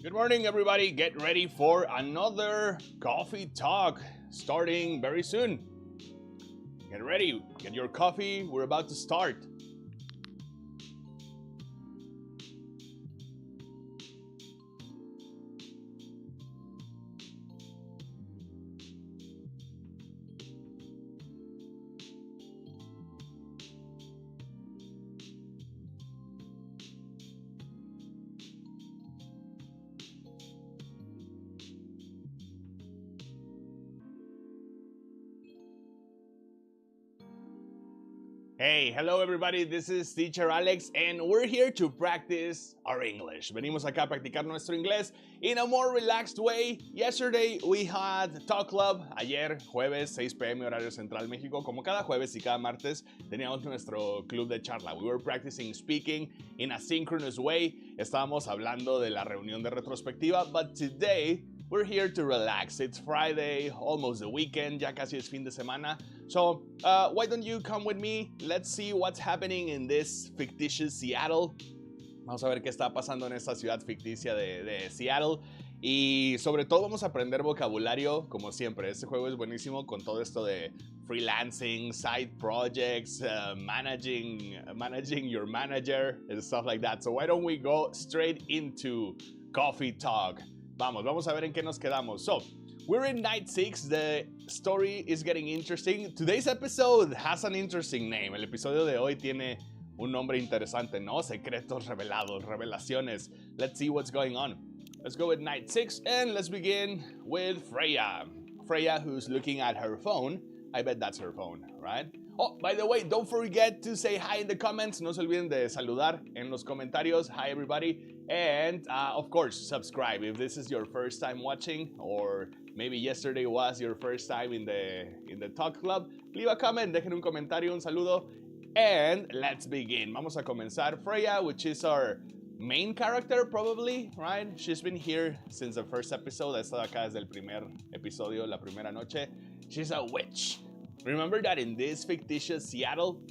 Good morning, everybody. Get ready for another coffee talk starting very soon. Get ready, get your coffee. We're about to start. Hey, hello everybody, this is Teacher Alex and we're here to practice our English. Venimos acá a practicar nuestro inglés in a more relaxed way. Yesterday we had Talk Club. Ayer, jueves, 6 p.m. horario central México. Como cada jueves y cada martes, teníamos nuestro club de charla. We were practicing speaking in a synchronous way. Estábamos hablando de la reunión de retrospectiva, but today we're here to relax. It's Friday, almost the weekend, ya casi es fin de semana. So, why don't you come with me? Let's see what's happening in this fictitious Seattle. Vamos a ver qué está pasando en esta ciudad ficticia de Seattle. Y sobre todo vamos a aprender vocabulario, como siempre. Este juego es buenísimo con todo esto de freelancing, side projects, managing your manager, and stuff like that. So why don't we go straight into coffee talk? Vamos a ver en qué nos quedamos. So, we're in night 6. The story is getting interesting. Today's episode has an interesting name. El episodio de hoy tiene un nombre interesante, ¿no? Secretos revelados, revelaciones. Let's see what's going on. Let's go with night 6 and let's begin with Freya. Freya, who's looking at her phone. I bet that's her phone, right? Oh, by the way, don't forget to say hi in the comments. No se olviden de saludar en los comentarios. Hi, everybody. And, of course, subscribe. If this is your first time watching, or maybe yesterday was your first time in the Talk Club, leave a comment, dejen un comentario, un saludo, and let's begin. Vamos a comenzar. Freya, which is our main character, probably, right? She's been here since the first episode. Ha estado acá desde el primer episodio, la primera noche. She's a witch. Remember that in this fictitious Seattle,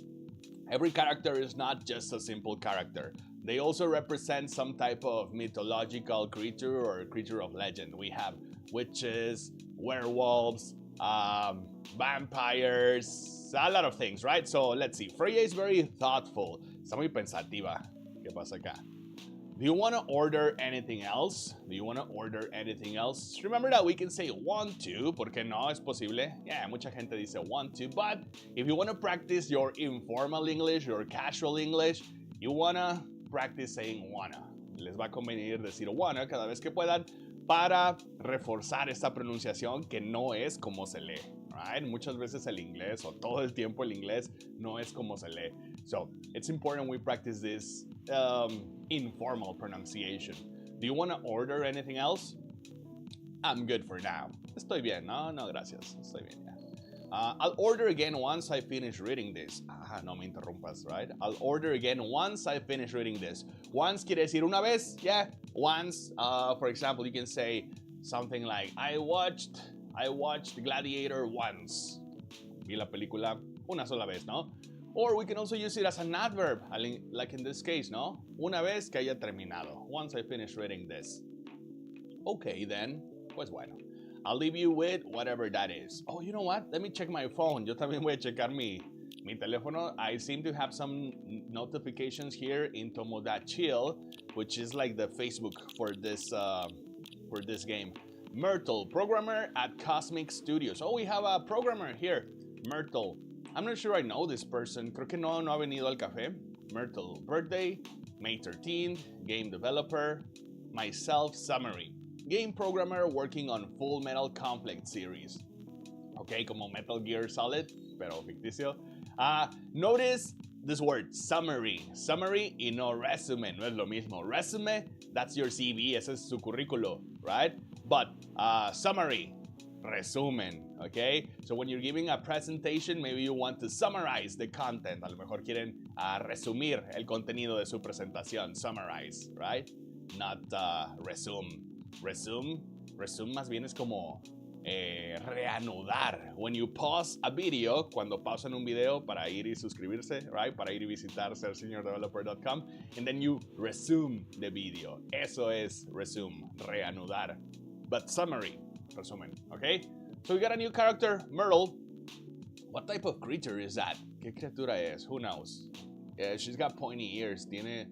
every character is not just a simple character. They also represent some type of mythological creature or creature of legend. We have witches, werewolves, vampires, a lot of things, right? So let's see. Freya is very thoughtful. Está muy pensativa. ¿Qué pasa acá? Do you want to order anything else? Do you want to order anything else? Remember that we can say want to, porque no es posible. Yeah, mucha gente dice want to, but if you want to practice your informal English, your casual English, you want to practice saying wanna. Les va a convenir decir wanna cada vez que puedan para reforzar esta pronunciación que no es como se lee, right? Muchas veces el inglés o todo el tiempo el inglés no es como se lee. So, it's important we practice this informal pronunciation. Do you want to order anything else? I'm good for now. Estoy bien. No, gracias. Estoy bien. Yeah. I'll order again once I finish reading this. No me interrumpas, right? I'll order again once I finish reading this. Once quiere decir una vez, yeah. Once, for example, you can say something like, I watched Gladiator once. Vi la película una sola vez, ¿no? Or we can also use it as an adverb, like in this case, ¿no? Una vez que haya terminado. Once I finish reading this. Okay, then, pues bueno. I'll leave you with whatever that is. Oh, you know what? Let me check my phone. Yo también voy a checar mi teléfono. I seem to have some notifications here in Tomodachi, which is like the Facebook for this game. Myrtle, programmer at Cosmic Studios. Oh, we have a programmer here. Myrtle. I'm not sure I know this person. Creo que no ha venido al café. Myrtle, birthday, May 13th, game developer, myself, summary. Game programmer working on Full Metal Conflict series. Okay, como Metal Gear Solid, pero ficticio. Notice this word, summary. Summary y no resume, no es lo mismo. Resume, that's your CV, ese es su currículo, right? But summary, resumen, okay? So when you're giving a presentation, maybe you want to summarize the content. A lo mejor quieren resumir el contenido de su presentación. Summarize, right? Not resume. Resume más bien es como reanudar. When you pause a video, cuando pausan un video para ir y suscribirse, right? Para ir y visitar serseniordeveloper.com, and then you resume the video. Eso es resume, reanudar. But summary, resumen, okay? So we got a new character, Myrtle. What type of creature is that? ¿Qué criatura es? Who knows? She's got pointy ears. Tiene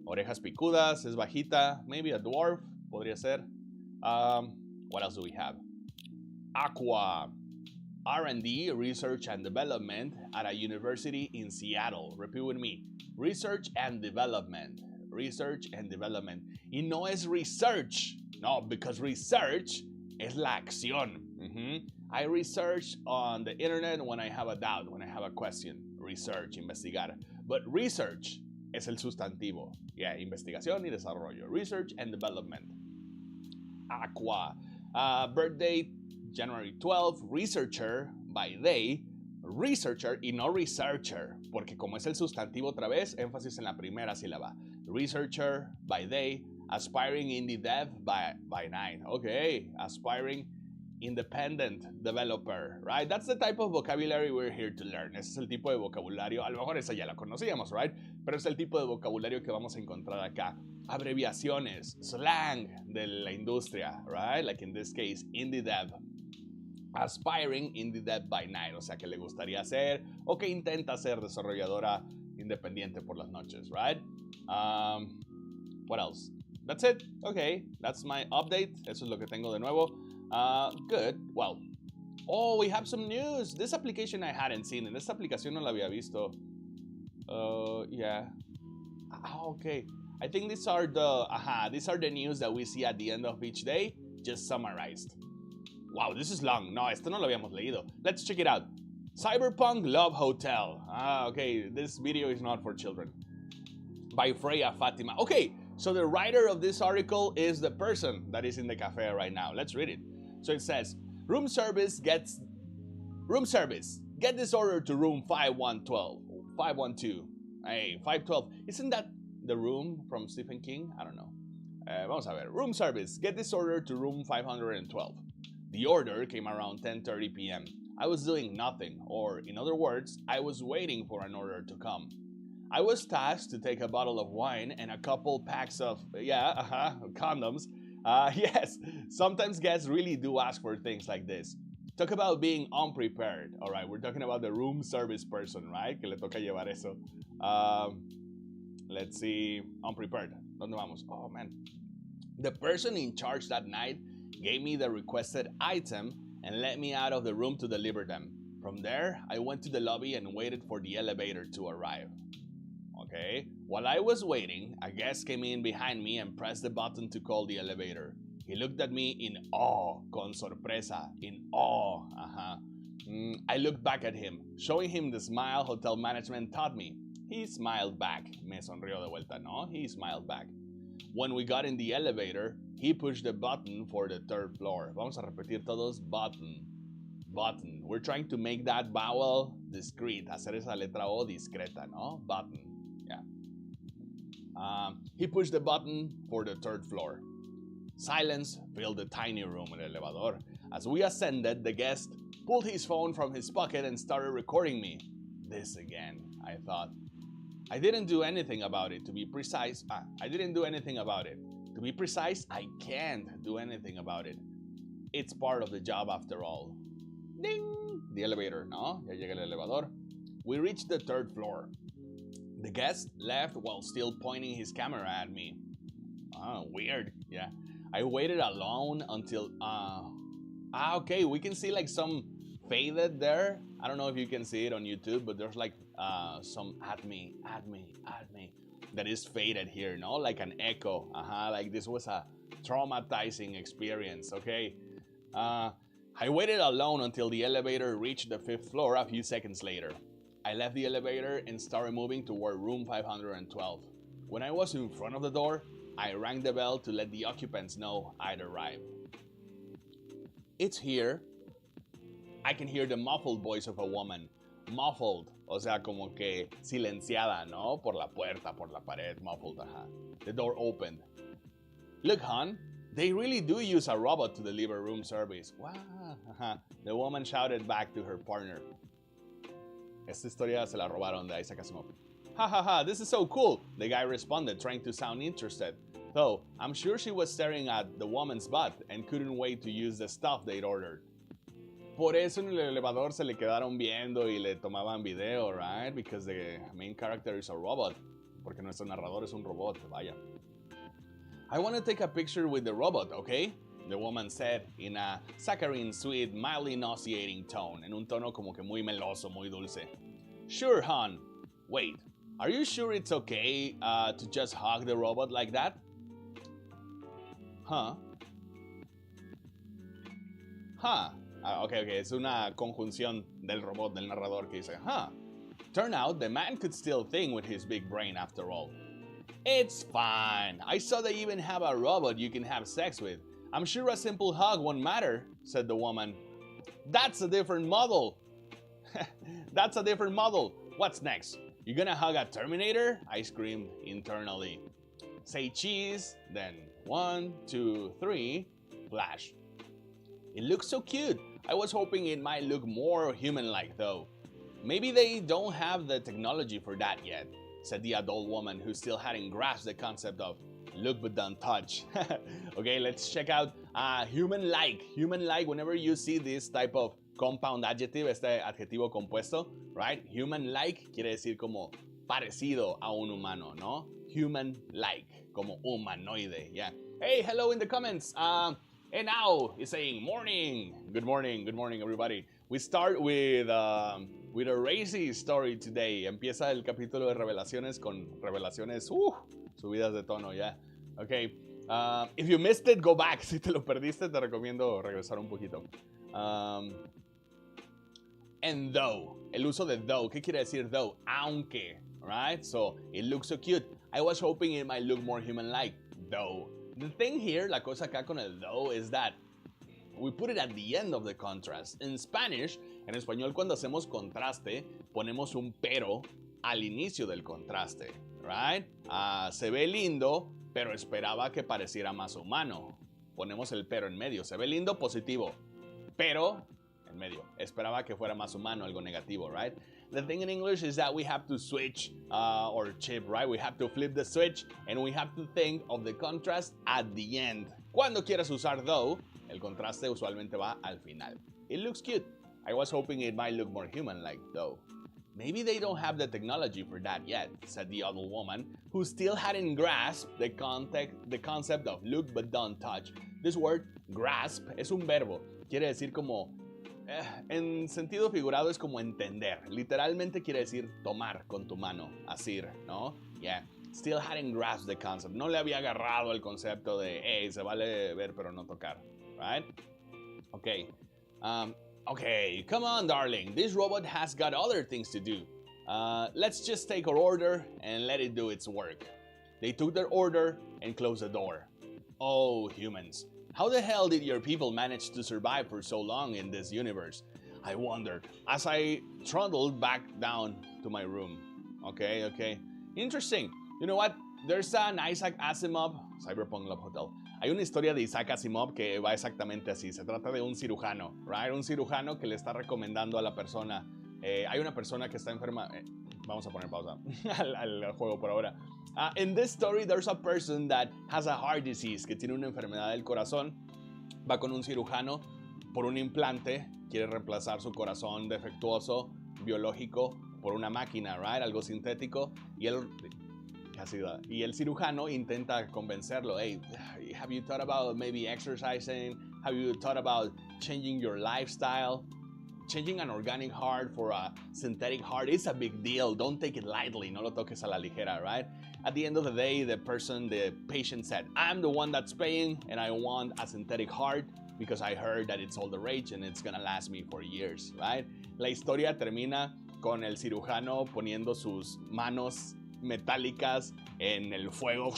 orejas picudas, es bajita. Maybe a dwarf, podría ser. What else do we have? Aqua. R&D, research and development at a university in Seattle. Repeat with me. Research and development. Research and development. Y no es research. No, because research es la acción. I research on the internet when I have a doubt, when I have a question. Research, investigar. But research es el sustantivo. Yeah, investigación y desarrollo. Research and development. Aqua. Birthday, January 12. Researcher, by day. Researcher y no researcher. Porque como es el sustantivo otra vez, énfasis en la primera sílaba. Researcher, by day. Aspiring indie dev by night. Okay, aspiring independent developer, right? That's the type of vocabulary we're here to learn. Ese es el tipo de vocabulario, a lo mejor esa ya la conocíamos, right? Pero es el tipo de vocabulario que vamos a encontrar acá. Abreviaciones, slang de la industria, right? Like in this case, indie dev. Aspiring indie dev by night, o sea que le gustaría ser o que intenta ser desarrolladora independiente por las noches, right? What else? That's it. Okay, that's my update. Eso es lo que tengo de nuevo. Good. Well, oh, we have some news. This application I hadn't seen. En esta aplicación no la había visto. Yeah. Okay. I think these are the news that we see at the end of each day, just summarized. Wow, this is long. No, esto no lo habíamos leído. Let's check it out. Cyberpunk Love Hotel. Okay, this video is not for children. By Freya Fatima. Okay, so the writer of this article is the person that is in the cafe right now. Let's read it. So it says, room service, get this order to room 512. Hey, 512. Isn't that the room from Stephen King? I don't know. Vamos a ver. Room service, get this order to room 512. The order came around 10:30 p.m. I was doing nothing, or in other words, I was waiting for an order to come. I was tasked to take a bottle of wine and a couple packs of, condoms. Yes, sometimes guests really do ask for things like this. Talk about being unprepared. All right, we're talking about the room service person, right? Que le toca llevar eso. Let's see, unprepared. ¿Dónde vamos? Oh, man. The person in charge that night gave me the requested item and let me out of the room to deliver them. From there, I went to the lobby and waited for the elevator to arrive. Okay, while I was waiting, a guest came in behind me and pressed the button to call the elevator. He looked at me in awe, con sorpresa, in awe. I looked back at him, showing him the smile hotel management taught me. He smiled back. Me sonrió de vuelta, no? He smiled back. When we got in the elevator, he pushed the button for the third floor. Vamos a repetir todos, button. Button. We're trying to make that vowel discreet, hacer esa letra O discreta, no? Button. He pushed the button for the third floor. Silence filled the tiny room in the elevador. As we ascended, the guest pulled his phone from his pocket and started recording me. This again, I thought. I didn't do anything about it. To be precise, I didn't do anything about it. To be precise, I can't do anything about it. It's part of the job after all. Ding! The elevator, no? Ya llega el elevador. We reached the third floor. The guest left while still pointing his camera at me. Weird. Yeah. I waited alone until... okay, we can see like some faded there. I don't know if you can see it on YouTube, but there's like some at me, that is faded here, no? Like an echo. Like this was a traumatizing experience, okay? I waited alone until the elevator reached the 5th floor a few seconds later. I left the elevator and started moving toward room 512. When I was in front of the door, I rang the bell to let the occupants know I'd arrived. It's here. I can hear the muffled voice of a woman. Muffled, o sea, como que silenciada, ¿no? Por la puerta, por la pared, muffled, The door opened. Look, hon, They really do use a robot to deliver room service. Wow. The woman shouted back to her partner. Esta historia se la robaron de Isaac Asimov. Ha ha ha, this is so cool, the guy responded, trying to sound interested. Though, I'm sure she was staring at the woman's butt and couldn't wait to use the stuff they'd ordered. Por eso en el elevador se le quedaron viendo y le tomaban video, right? Because the main character is a robot. Porque nuestro narrador es un robot, vaya. I want to take a picture with the robot, okay? The woman said in a saccharine, sweet, mildly nauseating tone. En un tono como que muy meloso, muy dulce. Sure, hon. Wait, are you sure it's okay to just hug the robot like that? Huh? Huh. Okay, es una conjunción del robot, del narrador que dice, huh. Turn out the man could still think with his big brain after all. It's fine. I saw they even have a robot you can have sex with. I'm sure a simple hug won't matter, said the woman. That's a different model. That's a different model. What's next? You gonna hug a Terminator? I screamed internally. Say cheese, then 1, 2, 3, flash. It looks so cute. I was hoping it might look more human-like though. Maybe they don't have the technology for that yet, said the adult woman who still hadn't grasped the concept of look but don't touch. Okay, let's check out human-like. Human-like, whenever you see this type of compound adjective, este adjetivo compuesto, right? Human-like quiere decir como parecido a un humano, ¿no? Human-like, como humanoide, yeah. Hey, hello in the comments. And now it's saying morning. Good morning everybody. We start with a racy story today. Empieza el capítulo de revelaciones con revelaciones, subidas de tono, ya. Yeah. Okay, if you missed it, go back. Si te lo perdiste, te recomiendo regresar un poquito. And though, el uso de though, ¿qué quiere decir though? Aunque, right? So, it looks so cute. I was hoping it might look more human-like, though. The thing here, la cosa acá con el though, is that we put it at the end of the contrast. In Spanish, en español, cuando hacemos contraste, ponemos un pero al inicio del contraste, right? Se ve lindo, pero esperaba que pareciera más humano. Ponemos el pero en medio. Se ve lindo, positivo, pero en medio. Esperaba que fuera más humano, algo negativo, right? The thing in English is that we have to switch or chip, right? We have to flip the switch and we have to think of the contrast at the end. Cuando quieras usar though, el contraste usualmente va al final. It looks cute. I was hoping it might look more human-like though. Maybe they don't have the technology for that yet, said the adult woman, who still hadn't grasped the concept of look but don't touch. This word, grasp, es un verbo. Quiere decir como, en sentido figurado es como entender. Literalmente quiere decir tomar con tu mano, asir, ¿no? Yeah. Still hadn't grasped the concept. No le había agarrado el concepto de, hey, se vale ver pero no tocar, right? Okay. Okay, come on, darling. This robot has got other things to do. Let's just take our order and let it do its work. They took their order and closed the door. Oh, humans. How the hell did your people manage to survive for so long in this universe? I wondered as I trundled back down to my room. Okay. Interesting. You know what? There's an Isaac Asimov, Cyberpunk Love Hotel. Hay una historia de Isaac Asimov que va exactamente así. Se trata de un cirujano, right? Un cirujano que le está recomendando a la persona. Hay una persona que está enferma. Vamos a poner pausa al juego por ahora. In this story, there's a person that has a heart disease, que tiene una enfermedad del corazón. Va con un cirujano por un implante. Quiere reemplazar su corazón defectuoso, biológico, por una máquina, right? Algo sintético. Y el cirujano intenta convencerlo. Hey, have you thought about maybe exercising? Have you thought about changing your lifestyle? Changing an organic heart for a synthetic heart is a big deal. Don't take it lightly. No lo toques a la ligera, right? At the end of the day, the patient said, I'm the one that's paying and I want a synthetic heart because I heard that it's all the rage and it's gonna last me for years, right? La historia termina con el cirujano poniendo sus manos metálicas en el fuego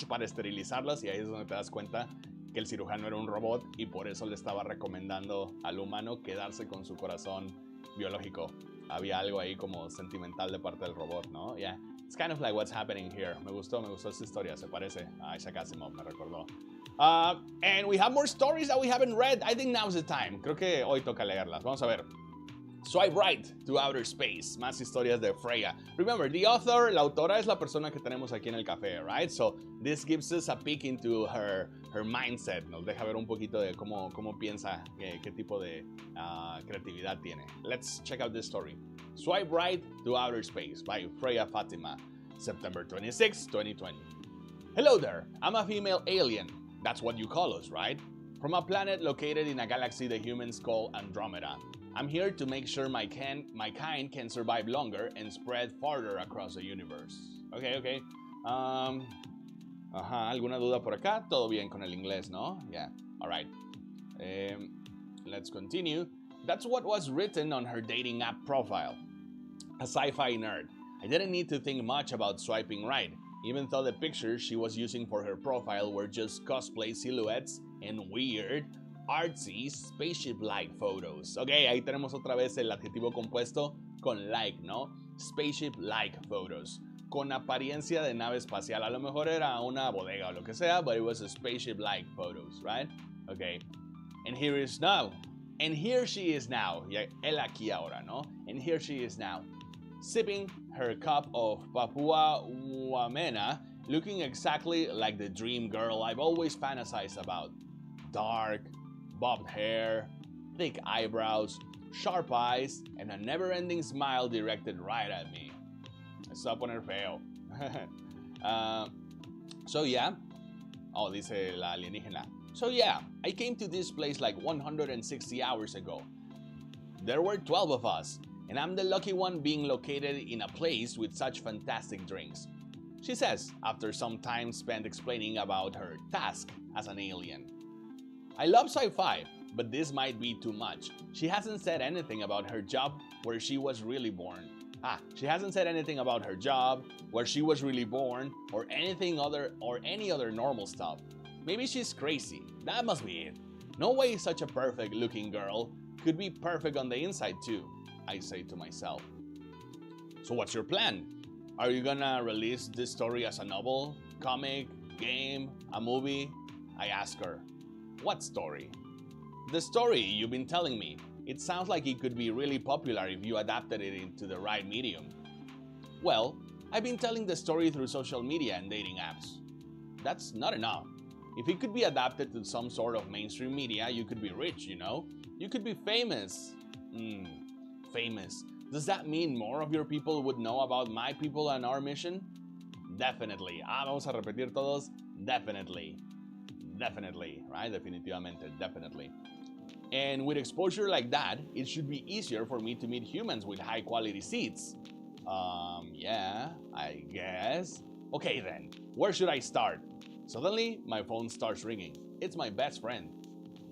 para esterilizarlas, y ahí es donde te das cuenta que el cirujano era un robot y por eso le estaba recomendando al humano quedarse con su corazón biológico. Había algo ahí como sentimental de parte del robot, ¿no? Yeah, it's kind of like what's happening here. Me gustó esa historia, se parece a Isaac Asimov, me recordó. And we have more stories that we haven't read. I think now's the time. Creo que hoy toca leerlas. Vamos a ver. Swipe right to outer space. Más historias de Freya. Remember, the author, la autora es la persona que tenemos aquí en el café, right? So this gives us a peek into her mindset. Nos deja ver un poquito de cómo piensa, qué tipo de creatividad tiene. Let's check out this story. Swipe right to outer space by Freya Fatima, September 26, 2020. Hello there. I'm a female alien. That's what you call us, right? From a planet located in a galaxy the humans call Andromeda. I'm here to make sure my kind can survive longer and spread farther across the universe. Okay. ¿Alguna duda por acá? Todo bien con el inglés, ¿no? Yeah, alright. Let's continue. That's what was written on her dating app profile. A sci-fi nerd. I didn't need to think much about swiping right, even though the pictures she was using for her profile were just cosplay silhouettes and weird, artsy, spaceship-like photos. Ok, ahí tenemos otra vez el adjetivo compuesto con like, ¿no? Spaceship-like photos. Con apariencia de nave espacial. A lo mejor era una bodega o lo que sea, but it was a spaceship-like photos, right? Okay. And here she is now. Y él aquí ahora, ¿no? And here she is now. Sipping her cup of Papua Wamena, looking exactly like the dream girl I've always fantasized about. Dark, bobbed hair, thick eyebrows, sharp eyes, and a never-ending smile directed right at me. Se va a poner feo. So yeah. Oh, dice la alienígena. So yeah, I came to this place like 160 hours ago. There were 12 of us, and I'm the lucky one being located in a place with such fantastic drinks. She says, after some time spent explaining about her task as an alien. I love sci-fi, but this might be too much. She hasn't said anything about her job where she was really born. She hasn't said anything about her job, where she was really born, or any other normal stuff. Maybe she's crazy. That must be it. No way such a perfect looking girl could be perfect on the inside too, I say to myself. So what's your plan? Are you gonna release this story as a novel, comic, game, a movie? I ask her. What story? The story you've been telling me. It sounds like it could be really popular if you adapted it into the right medium. Well, I've been telling the story through social media and dating apps. That's not enough. If it could be adapted to some sort of mainstream media, you could be rich, you know? You could be famous. Famous. Does that mean more of your people would know about my people and our mission? Definitely. Vamos a repetir todos. Definitely. Definitely, right? Definitivamente, definitely. And with exposure like that, it should be easier for me to meet humans with high quality seats. Yeah, I guess. Okay then, where should I start? Suddenly, my phone starts ringing. It's my best friend.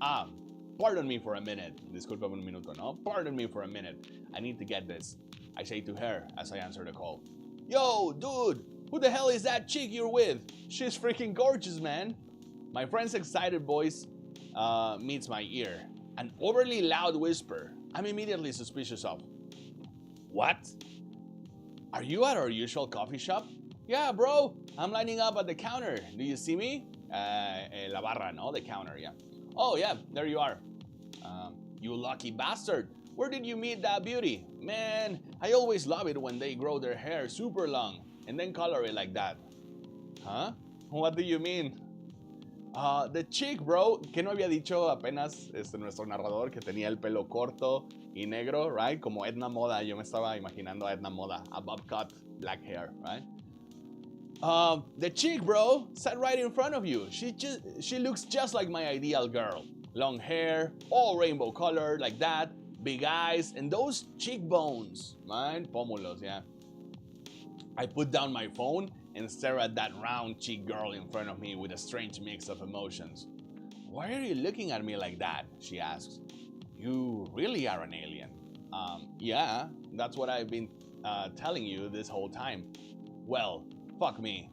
Pardon me for a minute. Disculpa un minuto, no? Pardon me for a minute. I need to get this. I say to her as I answer the call. Yo, dude, who the hell is that chick you're with? She's freaking gorgeous, man. My friend's excited voice meets my ear. An overly loud whisper I'm immediately suspicious of. What? Are you at our usual coffee shop? Yeah, bro. I'm lining up at the counter. Do you see me? La barra, no? The counter, yeah. Oh, yeah, there you are. You lucky bastard. Where did you meet that beauty? Man, I always love it when they grow their hair super long and then color it like that. Huh? What do you mean? The chick, bro, que no había dicho apenas nuestro narrador que tenía el pelo corto y negro, right? Como Edna Moda, yo me estaba imaginando a Edna Moda, a bob cut, black hair, right? The chick, bro, sat right in front of you. She looks just like my ideal girl. Long hair, all rainbow colored like that, big eyes, and those cheekbones, right? Pómulos, yeah. I put down my phone and stare at that round cheek girl in front of me with a strange mix of emotions. Why are you looking at me like that? She asks. You really are an alien. Yeah, that's what I've been telling you this whole time. Well, fuck me.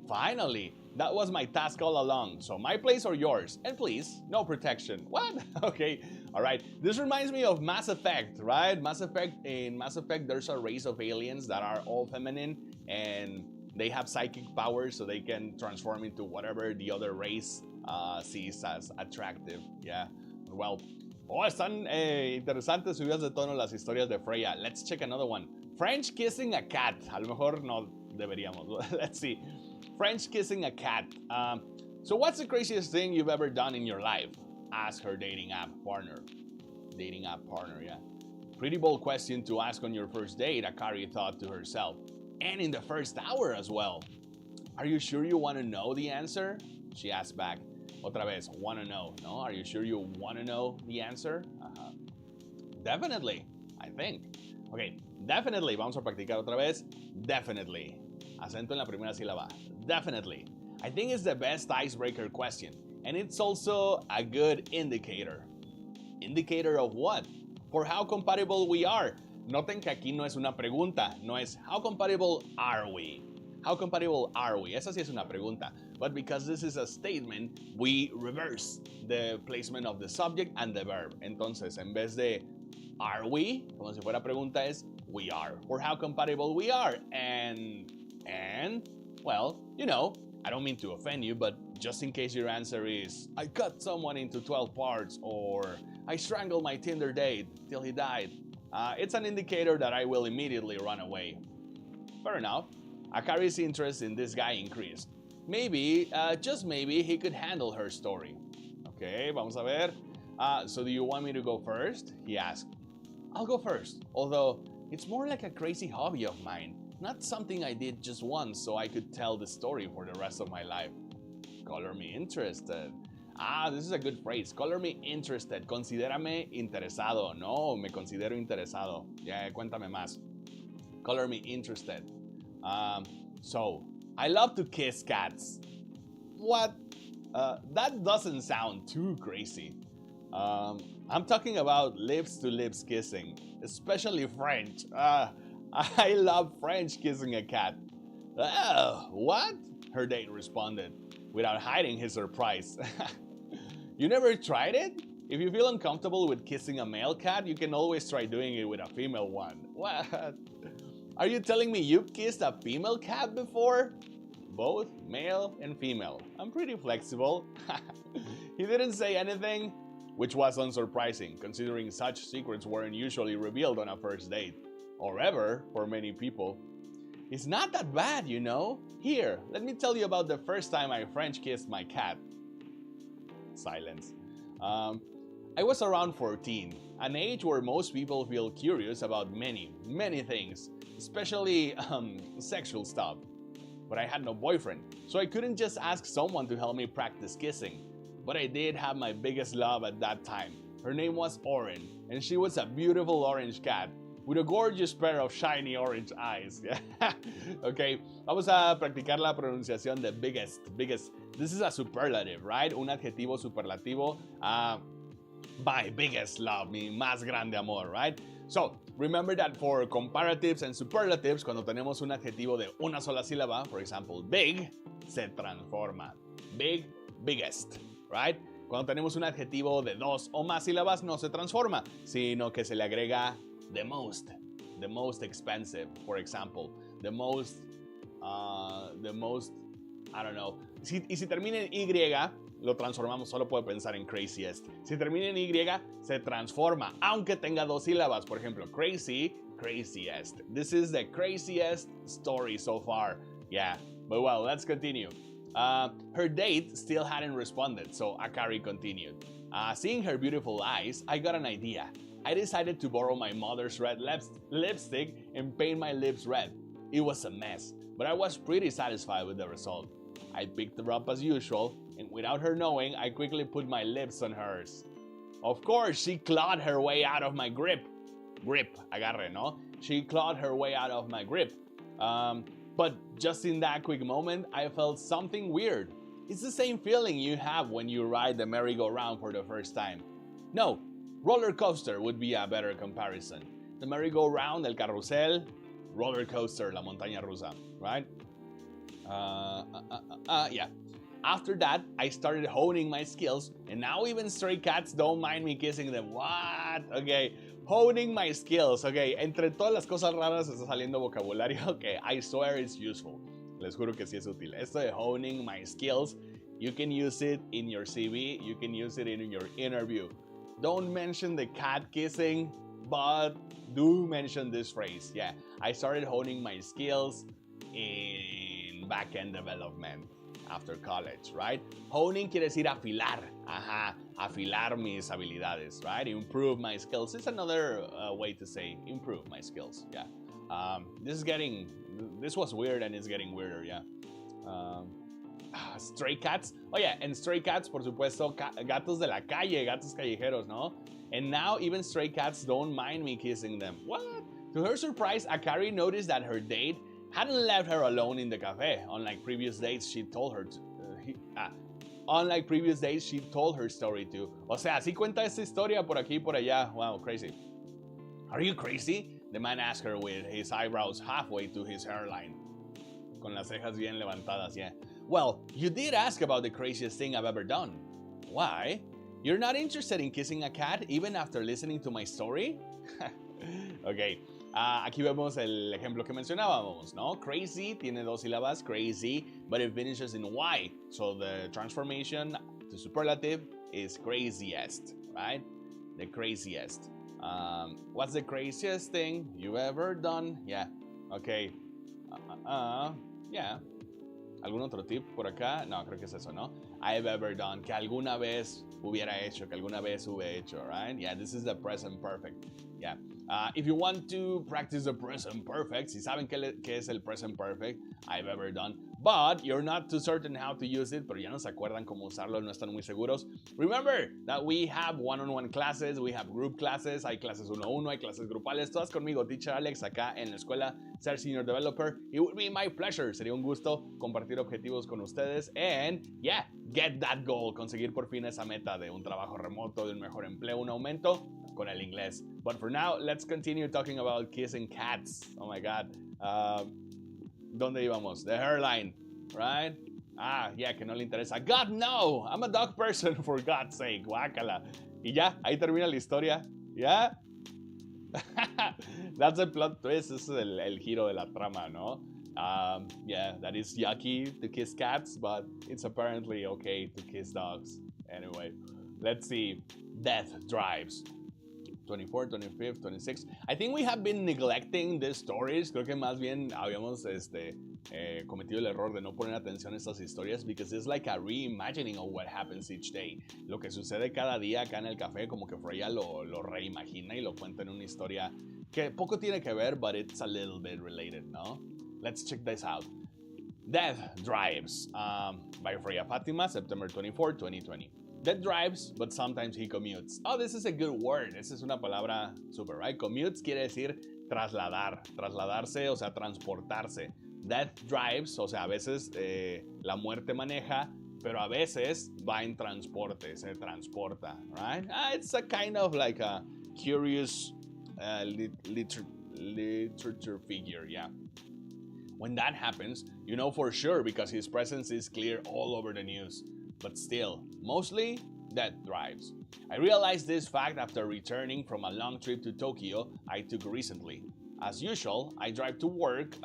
Finally, that was my task all along. So my place or yours? And please, no protection. What? Okay, all right. This reminds me of Mass Effect, right? In Mass Effect, there's a race of aliens that are all feminine and they have psychic powers so they can transform into whatever the other race sees as attractive. Yeah. Well, están interesantes subidas de tono las historias de Freya. Let's check another one. French kissing a cat. A lo mejor no deberíamos. Let's see. French kissing a cat. So what's the craziest thing you've ever done in your life? Ask her dating app partner. Dating app partner, yeah. Pretty bold question to ask on your first date, Akari thought to herself. And in the first hour as well. Are you sure you want to know the answer? She asked back. Otra vez, want to know, no? Are you sure you want to know the answer? Definitely, I think. Okay, definitely. Vamos a practicar otra vez. Definitely. Acento en la primera sílaba. Definitely. I think it's the best icebreaker question. And it's also a good indicator. Indicator of what? For how compatible we are. Noten que aquí no es una pregunta. No es, how compatible are we? How compatible are we? Esa sí es una pregunta. But because this is a statement, we reverse the placement of the subject and the verb. Entonces, en vez de are we, como si fuera pregunta, es we are. Or how compatible we are. And, well, you know, I don't mean to offend you, but just in case your answer is, I cut someone into 12 parts, or I strangled my Tinder date till he died, it's an indicator that I will immediately run away. Fair enough. Akari's interest in this guy increased. Maybe, just maybe, he could handle her story. Okay, vamos a ver. So do you want me to go first? He asked. I'll go first, although it's more like a crazy hobby of mine. Not something I did just once so I could tell the story for the rest of my life. Color me interested. This is a good phrase. Color me interested. Considérame interesado. No, me considero interesado. Ya, cuéntame más. Color me interested. So, I love to kiss cats. What? That doesn't sound too crazy. I'm talking about lips-to-lips kissing, especially French. I love French kissing a cat. What? Her date responded, without hiding his surprise. You never tried it? If you feel uncomfortable with kissing a male cat, you can always try doing it with a female one. What? Are you telling me you've kissed a female cat before? Both male and female. I'm pretty flexible. He didn't say anything, which was unsurprising, considering such secrets weren't usually revealed on a first date, or ever for many people. It's not that bad, you know. Here, let me tell you about the first time I French kissed my cat. Silence. I was around 14, an age where most people feel curious about many things, especially sexual stuff. But I had no boyfriend, so I couldn't just ask someone to help me practice kissing. But I did have my biggest love at that time. Her name was Oren, and she was a beautiful orange cat with a gorgeous pair of shiny orange eyes. Okay, vamos a practicar la pronunciación de biggest. This is a superlative, right? Un adjetivo superlativo. My biggest love, mi más grande amor, right? So, remember that for comparatives and superlatives, cuando tenemos un adjetivo de una sola sílaba, for example, big, se transforma. Big, biggest, right? Cuando tenemos un adjetivo de dos o más sílabas, no se transforma, sino que se le agrega the most expensive, for example, the most, I don't know. Y si termina en Y, lo transformamos, solo puedo pensar en craziest. Si termina en Y, se transforma, aunque tenga dos sílabas. Por ejemplo, crazy, craziest. This is the craziest story so far. Yeah, but well, let's continue. Her date still hadn't responded, so Akari continued. Seeing her beautiful eyes, I got an idea. I decided to borrow my mother's red lipstick and paint my lips red. It was a mess, but I was pretty satisfied with the result. I picked her up as usual, and without her knowing, I quickly put my lips on hers. Of course, she clawed her way out of my grip. Agarre, no? She clawed her way out of my grip. But just in that quick moment, I felt something weird. It's the same feeling you have when you ride the merry-go-round for the first time. No, roller coaster would be a better comparison. The merry-go-round, el carrusel, roller coaster, la montaña rusa, right? Yeah. After that, I started honing my skills, and now even stray cats don't mind me kissing them. What? Okay, honing my skills. Okay, entre todas las cosas raras está saliendo vocabulario. Okay, I swear it's useful. Les juro que sí es útil. Esto de honing my skills You can use it in your CV. You can use it in your interview. Don't mention the cat kissing, but do mention this phrase. Yeah, I started honing my skills in back-end development after college, right? Honing quiere decir afilar. Ajá, afilar mis habilidades, right? Improve my skills. It's another way to say improve my skills. Yeah. This was weird and it's getting weirder. Yeah. Stray cats. Oh yeah, and stray cats, por supuesto, gatos de la calle, gatos callejeros, ¿no? And now even stray cats don't mind me kissing them. What? To her surprise, Akari noticed that her date hadn't left her alone in the café. Unlike previous dates, she told her story too. O sea, así cuenta esta historia por aquí y por allá. Wow, crazy. Are you crazy? The man asked her with his eyebrows halfway to his hairline. Con las cejas bien levantadas, yeah. Well, you did ask about the craziest thing I've ever done. Why? You're not interested in kissing a cat even after listening to my story? Ok, aquí vemos el ejemplo que mencionábamos, ¿no? Crazy tiene dos sílabas, crazy, but it finishes in Y. So the transformation to superlative is craziest, right? The craziest. What's the craziest thing you've ever done? Yeah, ok. Yeah. ¿Algún otro tip por acá? No, creo que es eso, ¿no? I've ever done, que alguna vez hubiera hecho, que alguna vez hube hecho, right? Yeah, this is the present perfect. Yeah. If you want to practice the present perfect, si saben qué es el present perfect, I've ever done, but you're not too certain how to use it, pero ya no se acuerdan cómo usarlo, no están muy seguros. Remember that we have one-on-one classes, we have group classes, hay clases 1-1, hay clases grupales, todas conmigo, Teacher Alex, acá en la escuela Ser Senior Developer. It would be my pleasure, sería un gusto compartir objetivos con ustedes and yeah, get that goal, conseguir por fin esa meta de un trabajo remoto, de un mejor empleo, un aumento con el inglés. But for now, let's continue talking about kissing cats. Oh my God. ¿Dónde íbamos? The hairline, right? Yeah, que no le interesa. God, no! I'm a dog person, for God's sake. Guácala. Y ya, ahí termina la historia. ¿Ya? That's the plot twist. Ese es el giro de la trama, ¿no? Yeah, that is yucky to kiss cats, but it's apparently okay to kiss dogs. Anyway, let's see. Death drives. 24, 25, 26. I think we have been neglecting these stories. Creo que más bien habíamos cometido el error de no poner atención a estas historias because it's like a reimagining of what happens each day. Lo que sucede cada día acá en el café, como que Freya lo reimagina y lo cuenta en una historia que poco tiene que ver, but it's a little bit related, ¿no? Let's check this out. Death Drives by Freya Fatima, September 24, 2020. Death drives, but sometimes he commutes. Oh, this is a good word. Esa es una palabra super, right? Commutes quiere decir trasladar, trasladarse, o sea, transportarse. Death drives, o sea, a veces la muerte maneja, pero a veces va en transporte, se transporta, right? It's a kind of like a curious literature figure, yeah. When that happens, you know for sure because his presence is clear all over the news. But still, mostly, death drives. I realized this fact after returning from a long trip to Tokyo I took recently. As usual, I drive to work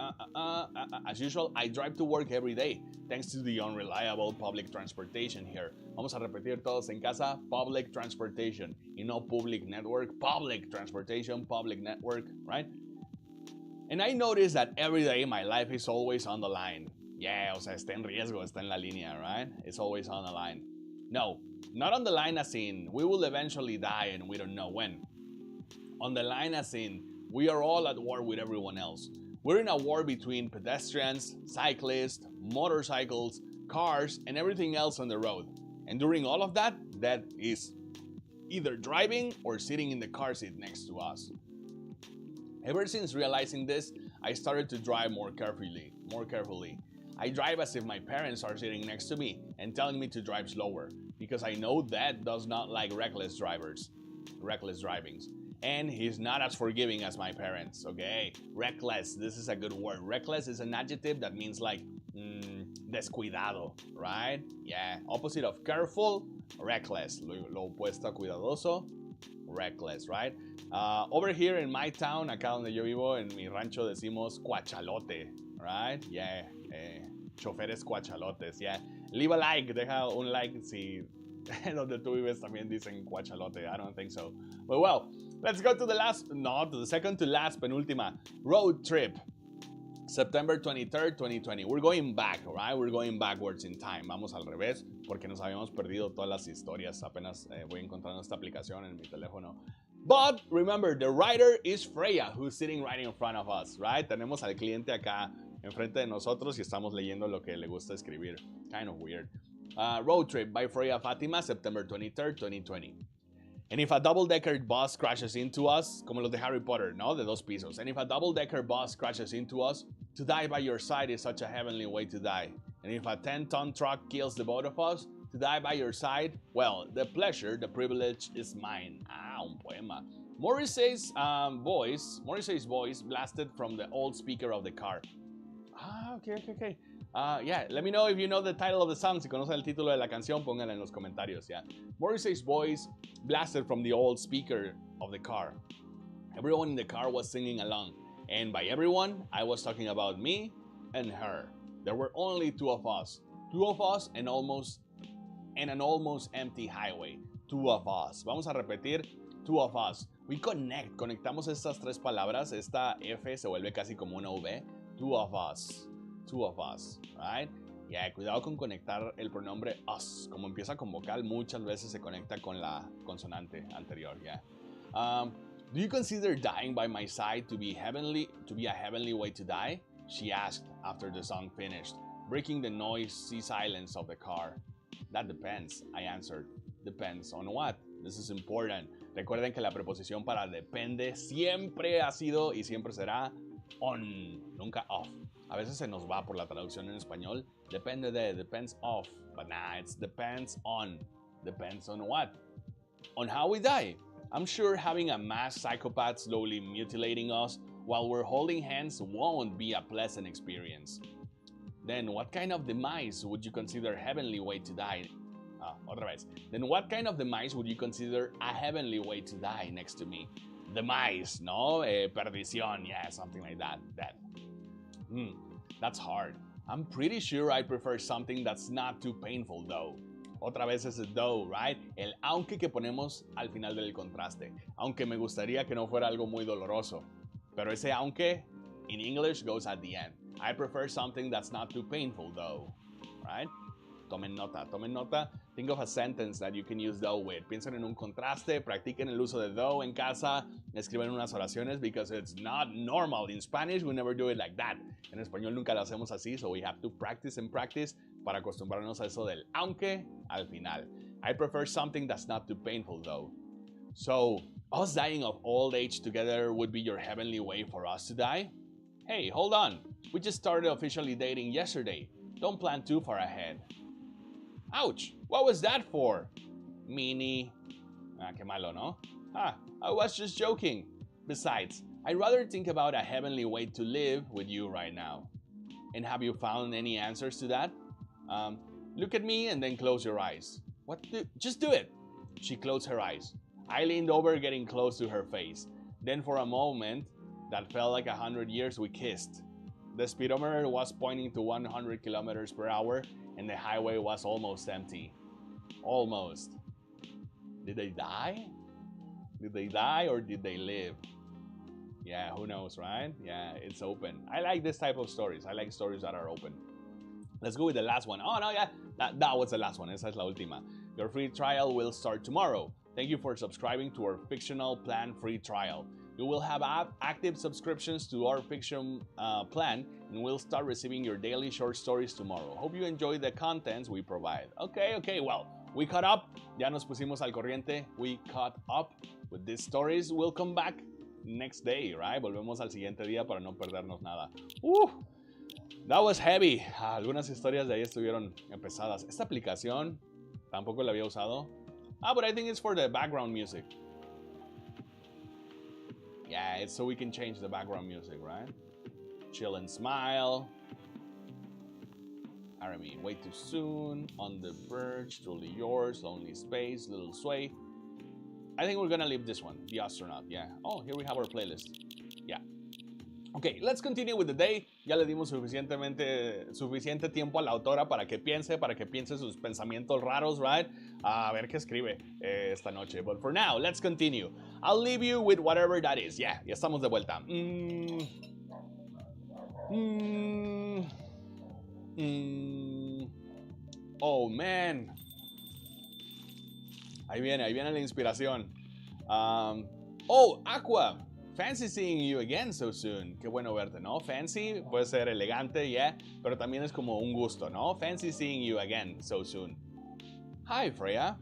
every day, thanks to the unreliable public transportation here. Vamos a repetir todos en casa, public transportation, y no public network, public transportation, public network, right? And I noticed that every day my life is always on the line. Yeah, o sea, está en riesgo, está en la línea, right? It's always on the line. No, not on the line as in, we will eventually die and we don't know when. On the line as in, we are all at war with everyone else. We're in a war between pedestrians, cyclists, motorcycles, cars, and everything else on the road. And during all of that, that is either driving or sitting in the car seat next to us. Ever since realizing this, I started to drive more carefully. I drive as if my parents are sitting next to me and telling me to drive slower because I know Dad does not like reckless drivings. And he's not as forgiving as my parents, okay? Reckless, this is a good word. Reckless is an adjective that means like descuidado, right? Yeah, opposite of careful, reckless. Lo opuesto a cuidadoso, reckless, right? Over here in my town, acá donde yo vivo, en mi rancho decimos cuachalote, right? Yeah. choferes cuachalotes, yeah. Leave a like, deja un like si donde tú vives también dicen cuachalote. I don't think so. But well, let's go to the second to last, penúltima. Road trip. September 23rd, 2020. We're going back, right? We're going backwards in time. Vamos al revés porque nos habíamos perdido todas las historias. Apenas voy encontrando esta aplicación en mi teléfono. But remember, the writer is Freya, who's sitting right in front of us, right? Tenemos al cliente acá enfrente de nosotros y estamos leyendo lo que le gusta escribir. Kind of weird. Road Trip by Freya Fatima, September 23rd, 2020. And if a double-decker bus crashes into us, como los de Harry Potter, ¿no? De 2 pisos. And if a double-decker bus crashes into us, to die by your side is such a heavenly way to die. And if a 10-ton truck kills the both of us, to die by your side, well, the pleasure, the privilege is mine. Ah, un poema. Morrissey's voice blasted from the old speaker of the car. Ah, okay. Yeah, let me know if you know the title of the song. Si conocen el título de la canción, pónganla en los comentarios, yeah. Morrissey's voice blasted from the old speaker of the car. Everyone in the car was singing along. And by everyone, I was talking about me and her. There were only 2 of us. 2 of us and an almost empty highway. 2 of us. Vamos a repetir, 2 of us. We conectamos estas 3 palabras. Esta F se vuelve casi como una V. 2 of us. 2 of us, right? Yeah, cuidado con conectar el pronombre us. Como empieza con vocal, muchas veces se conecta con la consonante anterior, yeah. Do you consider dying by my side to be a heavenly way to die? She asked after the song finished, breaking the noisy silence of the car. That depends, I answered. Depends on what? This is important. Recuerden que la preposición para depende siempre ha sido y siempre será on, nunca off. A veces se nos va por la traducción en español. Depende de, depends of. But nah, it's depends on. Depends on what? On how we die. I'm sure having a mass psychopath slowly mutilating us while we're holding hands won't be a pleasant experience. Then what kind of demise would you consider a heavenly way to die? Otra vez. Then what kind of demise would you consider a heavenly way to die next to me? Demise, no? Perdición, yeah, something like that. That's hard. I'm pretty sure I prefer something that's not too painful though. Otra vez ese though, right? El aunque que ponemos al final del contraste. Aunque me gustaría que no fuera algo muy doloroso. Pero ese aunque in English goes at the end. I prefer something that's not too painful though, right? Tomen nota. Think of a sentence that you can use though with. Piensen en un contraste, practiquen el uso de though en casa, escriben unas oraciones because it's not normal. In Spanish, we never do it like that. En español nunca lo hacemos así, so we have to practice and practice para acostumbrarnos a eso del aunque al final. I prefer something that's not too painful though. So, us dying of old age together would be your heavenly way for us to die? Hey, hold on. We just started officially dating yesterday. Don't plan too far ahead. Ouch! What was that for? Meanie. Qué malo, ¿no? I was just joking. Besides, I'd rather think about a heavenly way to live with you right now. And have you found any answers to that? Look at me and then close your eyes. Just do it. She closed her eyes. I leaned over, getting close to her face. Then for a moment, that felt like 100 years, we kissed. The speedometer was pointing to 100 kilometers per hour, and the highway was almost empty. Almost. Did they die? Did they die or did they live? Yeah, who knows, right? Yeah, it's open. I like this type of stories. I like stories that are open. Let's go with the last one. Oh, no, yeah. That was the last one. Esa es la última. Your free trial will start tomorrow. Thank you for subscribing to our fictional plan free trial. You will have active subscriptions to our fiction plan, and we'll start receiving your daily short stories tomorrow. Hope you enjoy the contents we provide. Okay, well, we caught up. Ya nos pusimos al corriente. We caught up with these stories. We'll come back next day, right? Volvemos al siguiente día para no perdernos nada. That was heavy. Algunas historias de ahí estuvieron pesadas. Esta aplicación tampoco la había usado. But I think it's for the background music. Yeah, it's so we can change the background music, right? Chill and smile. Army, way too soon. On the verge, truly yours. Lonely space, little sway. I think we're gonna leave this one, the astronaut. Yeah. Oh, here we have our playlist. Yeah. Okay, let's continue with the day. Ya le dimos suficiente tiempo a la autora para que piense sus pensamientos raros, right? A ver qué escribe esta noche. But for now, let's continue. I'll leave you with whatever that is. Yeah, ya estamos de vuelta. Oh, man. Ahí viene la inspiración. Oh, Aqua. Fancy seeing you again so soon. Qué bueno verte, ¿no? Fancy puede ser elegante, yeah, pero también es como un gusto, ¿no? Fancy seeing you again so soon. Hi, Freya.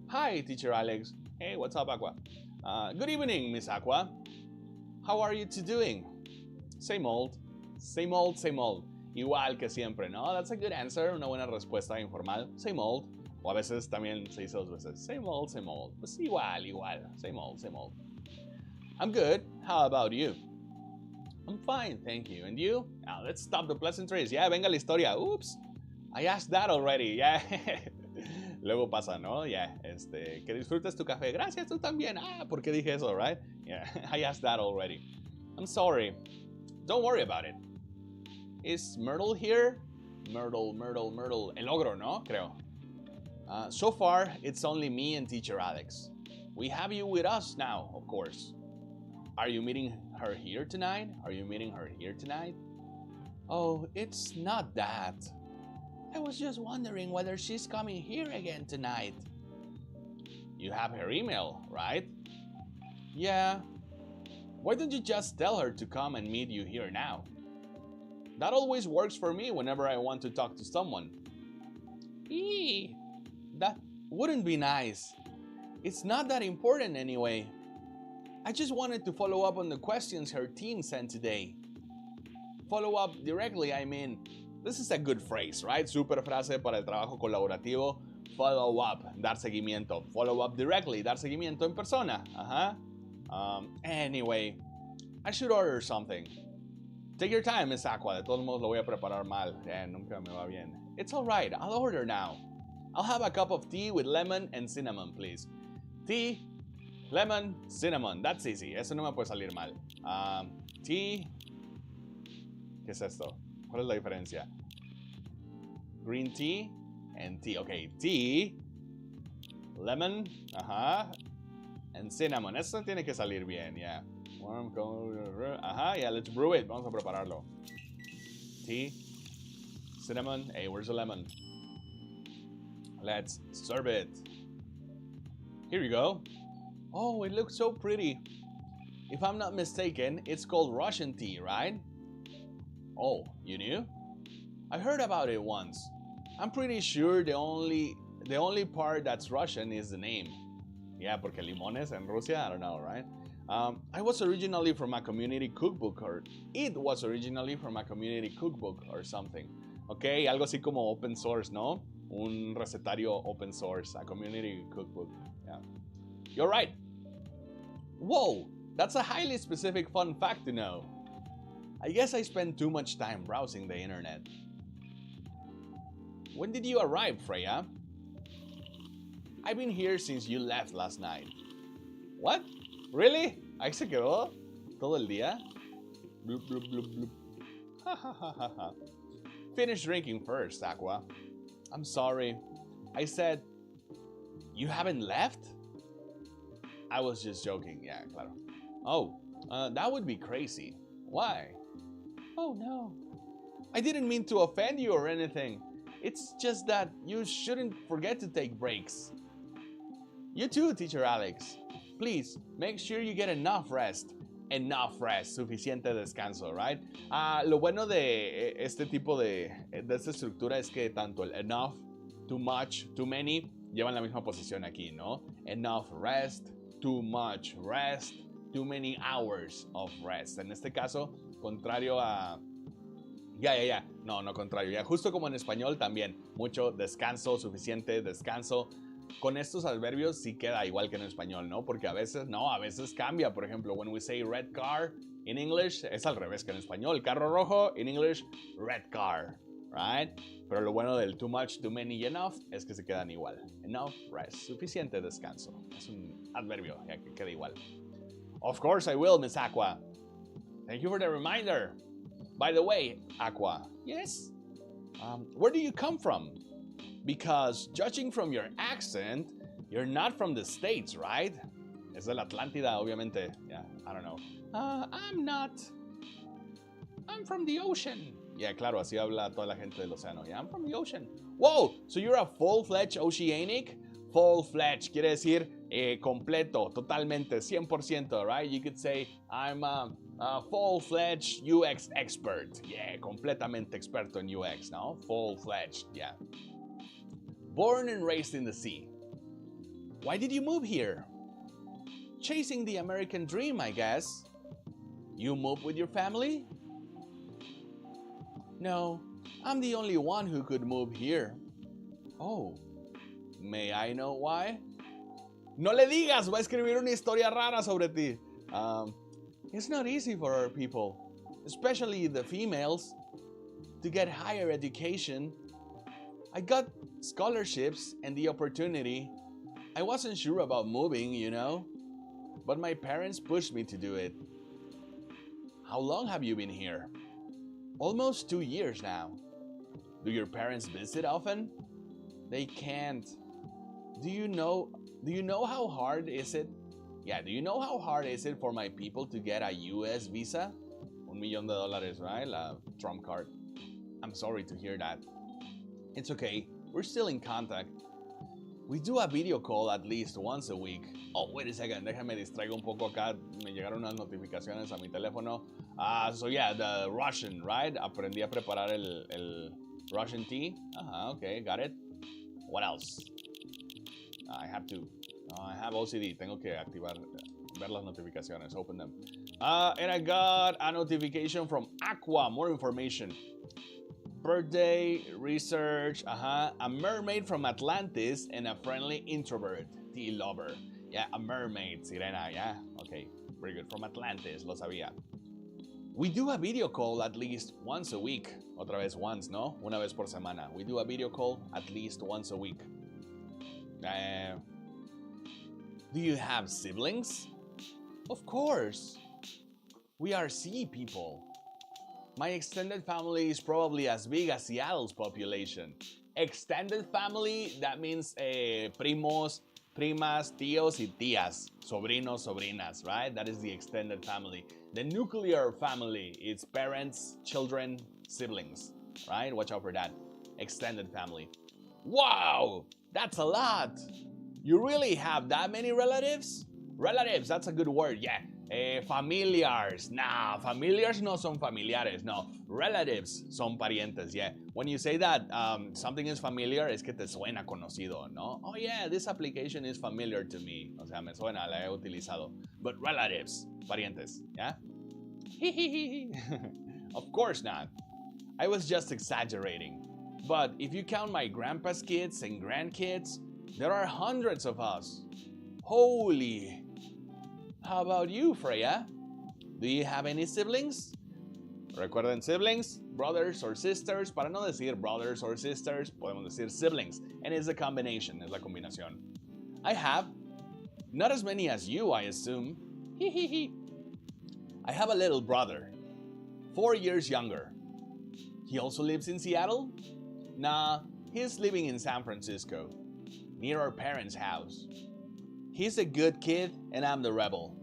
Hi, Teacher Alex. Hey, what's up, Aqua? Good evening, Miss Aqua. How are you two doing? Same old. Same old, same old. Igual que siempre, ¿no? That's a good answer, una buena respuesta informal. Same old. O a veces también se dice 2 veces. Same old, same old. Pues igual. Same old, same old. I'm good. How about you? I'm fine, thank you. And you? Now, let's stop the pleasantries. Yeah, venga la historia. Oops. I asked that already. Yeah. Luego pasa, ¿no? Yeah. Que disfrutes tu café. Gracias, tú también. Ah, ¿por qué dije eso, right? Yeah, I asked that already. I'm sorry. Don't worry about it. Is Myrtle here? Myrtle. El ogro, ¿no? Creo. So far, it's only me and Teacher Alex. We have you with us now, of course. Are you meeting her here tonight? Oh, it's not that. I was just wondering whether she's coming here again tonight. You have her email, right? Yeah. Why don't you just tell her to come and meet you here now? That always works for me whenever I want to talk to someone. Eee, that wouldn't be nice. It's not that important anyway. I just wanted to follow up on the questions her team sent today. Follow up directly, I mean. This is a good phrase, right? Super frase para el trabajo colaborativo. Follow up, dar seguimiento. Follow up directly, dar seguimiento en persona. Anyway, I should order something. Take your time, Miss Aqua. De todos modos lo voy a preparar mal. Nunca me va bien. It's alright, I'll order now. I'll have a cup of tea with lemon and cinnamon, please. Tea, lemon, cinnamon. That's easy. Eso no me puede salir mal. Tea. ¿Qué es esto? ¿Cuál es la diferencia? Green tea and tea. Okay, tea, lemon, and cinnamon. Eso tiene que salir bien, yeah. Yeah, let's brew it. Vamos a prepararlo. Tea, cinnamon. Hey, where's the lemon? Let's serve it. Here you go. Oh, it looks so pretty. If I'm not mistaken, it's called Russian tea, right? Oh, you knew? I heard about it once. I'm pretty sure the only part that's Russian is the name. Yeah, porque limones en Rusia, I don't know, right? I was originally from a community cookbook, or it was originally from a community cookbook or something. Okay, algo así como open source, ¿no? Un recetario open source, a community cookbook. Yeah. You're right. Whoa, that's a highly specific fun fact to know. I guess I spent too much time browsing the internet. When did you arrive, Freya? I've been here since you left last night. What? Really? ¿Ahí se quedó? ¿Todo el día? Bloop, bloop, bloop, bloop. Ha ha ha ha ha. Finish drinking first, Aqua. I'm sorry. I said, you haven't left? I was just joking, yeah, claro. Oh, that would be crazy. Why? Oh no. I didn't mean to offend you or anything. It's just that you shouldn't forget to take breaks. You too, Teacher Alex. Please, make sure you get enough rest. Enough rest, suficiente descanso, right? Lo bueno de este tipo de esta estructura es que tanto el enough, too much, too many llevan la misma posición aquí, ¿no? Enough rest, too much rest, too many hours of rest. En este caso, contrario a... No, contrario. Ya, justo como en español también. Mucho descanso, suficiente descanso. Con estos adverbios sí queda igual que en español, ¿no? Porque a veces cambia. Por ejemplo, when we say red car in English, es al revés que en español. Carro rojo, in English, red car, right? Pero lo bueno del too much, too many y enough es que se quedan igual. Enough rest, suficiente descanso. Es un adverbio ya que queda igual. Of course I will, Miss Aqua. Thank you for the reminder. By the way, Aqua, yes? Where do you come from? Because judging from your accent, you're not from the States, right? Es de la Atlántida, obviamente. Yeah, I don't know. I'm not. I'm from the ocean. Yeah, claro, así habla toda la gente del océano. Yeah, I'm from the ocean. Whoa, so you're a full-fledged oceanic? Full-fledged quiere decir completo, totalmente, 100%, right? You could say, I'm a full-fledged UX expert. Yeah, completamente experto en UX, no? Full-fledged, yeah. Born and raised in the sea. Why did you move here? Chasing the American dream, I guess. You moved with your family? No, I'm the only one who could move here. Oh, may I know why? No le digas, va a escribir una historia rara sobre ti. It's not easy for our people, especially the females, to get higher education. I got scholarships and the opportunity. I wasn't sure about moving, you know, but my parents pushed me to do it. How long have you been here? Almost 2 years now. Do your parents visit often? They can't. Do you know how hard is it? Yeah, do you know how hard is it for my people to get a US visa? $1 million, right? La Trump card. I'm sorry to hear that. It's okay. We're still in contact. We do a video call at least once a week. Oh, wait a second. Déjame distraigo un poco acá. Me llegaron unas notificaciones a mi teléfono. So yeah, the Russian, right? Aprendí a preparar el Russian tea. Okay, got it. What else? I have OCD. Tengo que ver las notificaciones, open them. And I got a notification from Aqua, more information. Birthday, research, a mermaid from Atlantis and a friendly introvert, tea lover. Yeah, a mermaid, sirena, yeah, okay, very good, from Atlantis, lo sabía. We do a video call at least once a week. Otra vez once, ¿no? Una vez por semana. We do a video call at least once a week. Do you have siblings? Of course. We are sea people. My extended family is probably as big as Seattle's population. Extended family, that means primos, primas, tíos y tías, sobrinos, sobrinas, right? That is the extended family. The nuclear family, it's parents, children, siblings, right? Watch out for that. Extended family. Wow, that's a lot. You really have that many relatives? Relatives, that's a good word, yeah. Familiars, nah, familiars no son familiares, no. Relatives son parientes, yeah. When you say that something is familiar, es que te suena conocido, ¿no? Oh yeah, this application is familiar to me. O sea, me suena, la he utilizado. But relatives, parientes, yeah? Of course not. I was just exaggerating. But if you count my grandpa's kids and grandkids, there are hundreds of us. Holy. How about you, Freya? Do you have any siblings? Recuerden siblings, brothers or sisters. Para no decir brothers or sisters, podemos decir siblings. And it's a combination, es la combinación. I have. Not as many as you, I assume. I have a little brother, 4 years younger. He also lives in Seattle? Nah, he's living in San Francisco, near our parents' house. He's a good kid and I'm the rebel.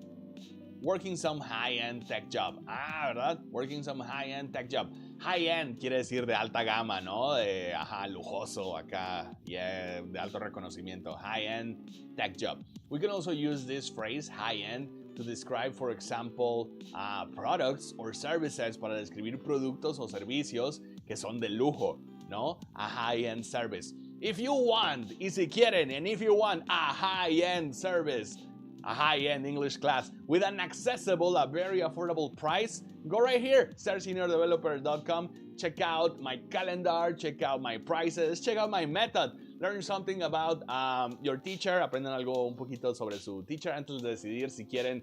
Working some high-end tech job. ¿Verdad? Working some high-end tech job. High-end quiere decir de alta gama, ¿no? De, lujoso acá. Yeah, de alto reconocimiento. High-end tech job. We can also use this phrase, high-end, to describe, for example, products or services, para describir productos o servicios que son de lujo, ¿no? A high-end service. If you want, y si quieren, and if you want a high-end service, a high-end English class with an accessible, a very affordable price, go right here, serseniordeveloper.com. Check out my calendar, check out my prices, check out my method. Learn something about your teacher, aprendan algo un poquito sobre su teacher antes de decidir si quieren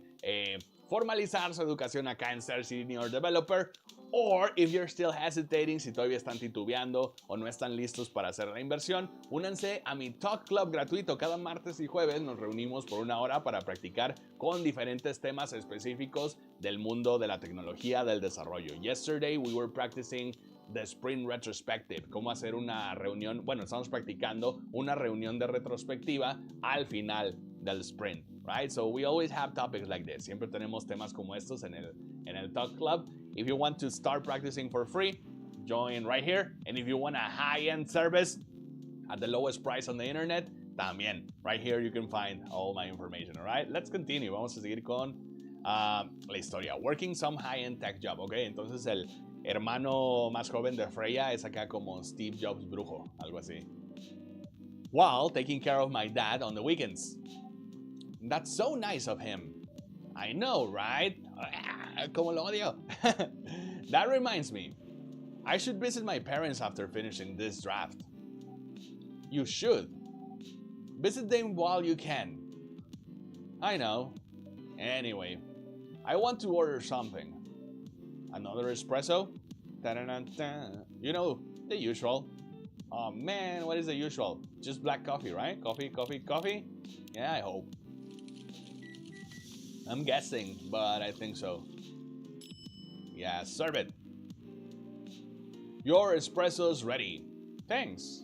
formalizar su educación acá en Ser Senior Developer. Or if you're still hesitating, si todavía están titubeando o no están listos para hacer la inversión, únanse a mi Talk Club gratuito. Cada martes y jueves nos reunimos por 1 hora para practicar con diferentes temas específicos del mundo de la tecnología, del desarrollo. Yesterday we were practicing the sprint retrospective, cómo hacer una reunión, bueno, estamos practicando una reunión de retrospectiva al final del sprint, right? So we always have topics like this. Siempre tenemos temas como estos en el Talk Club. If you want to start practicing for free, join right here. And if you want a high-end service at the lowest price on the internet, también, right here you can find all my information, all right? Let's continue. Vamos a seguir con la historia. Working some high-end tech job, ok? Entonces el hermano más joven de Freya es acá como Steve Jobs brujo, algo así. While taking care of my dad on the weekends. That's so nice of him. I know, right? Como lo odio. That reminds me, I should visit my parents after finishing this draft. You should. Visit them while you can. I know. Anyway, I want to order something. Another espresso? Ta-da-da-da. You know, the usual. Oh man, what is the usual? Just black coffee, right? Coffee, coffee, coffee? Yeah, I hope. I'm guessing, but I think so. Yeah, serve it. Your espresso's ready. Thanks.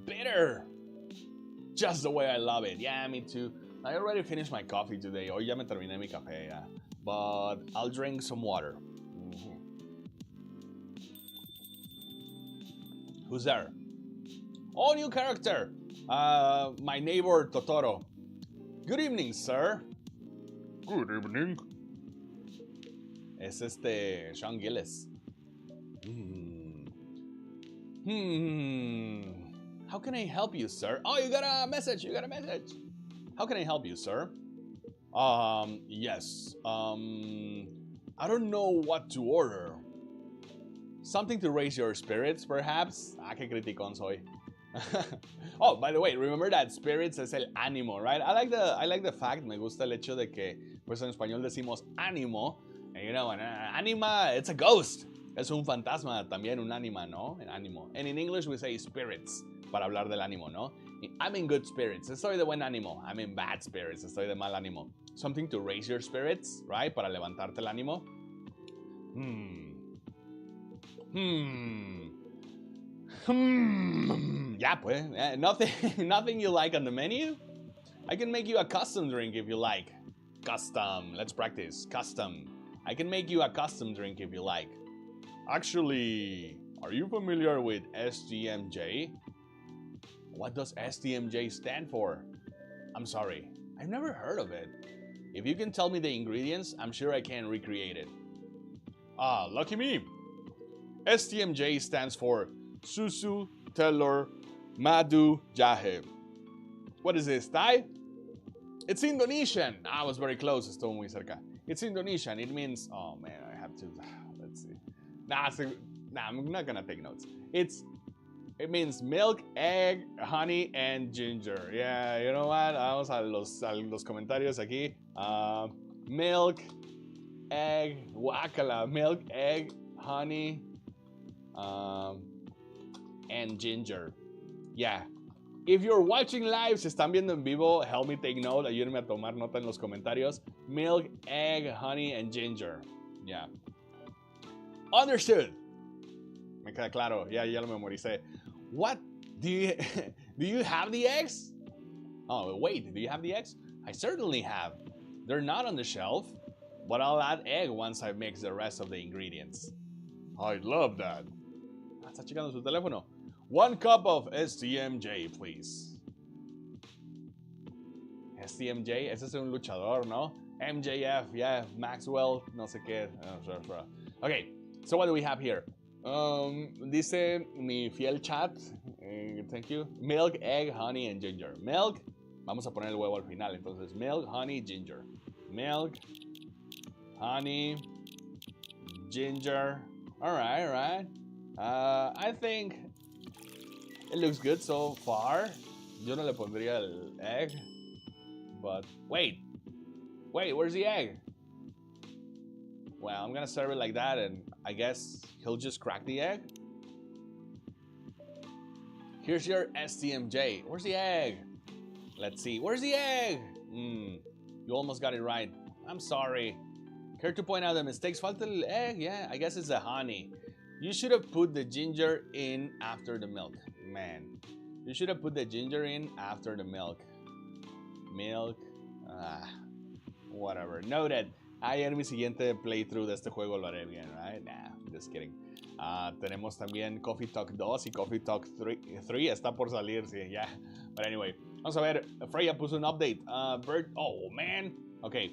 Bitter. Just the way I love it. Yeah, me too. I already finished my coffee today. Hoy ya me terminé mi café, yeah. But I'll drink some water. Who's there? Oh, new character. My neighbor Totoro. Good evening, sir. Good evening. Es Sean Gillis. How can I help you, sir? Oh, you got a message. How can I help you, sir? Yes. I don't know what to order. Something to raise your spirits, perhaps? Ah, qué criticón soy. Oh, by the way, remember that spirits es el ánimo, right? I like the fact, me gusta el hecho de que, pues en español decimos ánimo, and you know, anima, it's a ghost. Es un fantasma también, un ánima, ¿no? El ánimo. And in English we say spirits, para hablar del ánimo, ¿no? I'm in good spirits, estoy de buen ánimo. I'm in bad spirits, estoy de mal ánimo. Something to raise your spirits, right? Para levantarte el ánimo. Yeah, pues. Nothing you like on the menu? I can make you a custom drink if you like. Custom. Let's practice. Custom. I can make you a custom drink if you like. Actually, are you familiar with STMJ? What does STMJ stand for? I'm sorry, I've never heard of it. If you can tell me the ingredients, I'm sure I can recreate it. Ah, lucky me. STMJ stands for Susu Telur Madu Jahe. What is this, Thai? It's Indonesian. I was very close, estuvo muy cerca. It's Indonesian. It means, oh man, I have to, let's see. Nah, I'm not gonna take notes. It means milk, egg, honey, and ginger. Yeah, you know what? Vamos a los comentarios aquí. Milk, egg, guacala, milk, egg, honey, and ginger. Yeah. If you're watching live, si están viendo en vivo, help me take note. Ayúdenme a tomar nota en los comentarios. Milk, egg, honey, and ginger. Yeah. Understood. Me queda claro. Ya lo memoricé. What? Do you have the eggs? Oh, wait. Do you have the eggs? I certainly have. They're not on the shelf, but I'll add egg once I mix the rest of the ingredients. I love that. Está checando su teléfono. 1 cup of STMJ, please. STMJ, ese es un luchador, ¿no? MJF, yeah, Maxwell, no sé qué. Okay, so what do we have here? Dice mi fiel chat, thank you. Milk, egg, honey, and ginger. Milk, vamos a poner el huevo al final, entonces milk, honey, ginger. Milk, honey, ginger. All right. I think it looks good so far. Yo no le pondría el egg, but wait, where's the egg? Well, I'm gonna serve it like that, and I guess he'll just crack the egg. Here's your STMJ. Where's the egg? Let's see. Where's the egg? You almost got it right. I'm sorry. Care to point out the mistakes? Falta el egg? Yeah, I guess it's the honey. You should have put the ginger in after the milk. Man, you should have put the ginger in after the milk. Milk. Whatever. Noted. En mi siguiente playthrough de este juego lo haré bien, right? Nah, just kidding. Tenemos también Coffee Talk 2 y Coffee Talk 3 está por salir, sí, ya. But anyway, vamos a ver. Freya puso un update. Oh, man. Okay.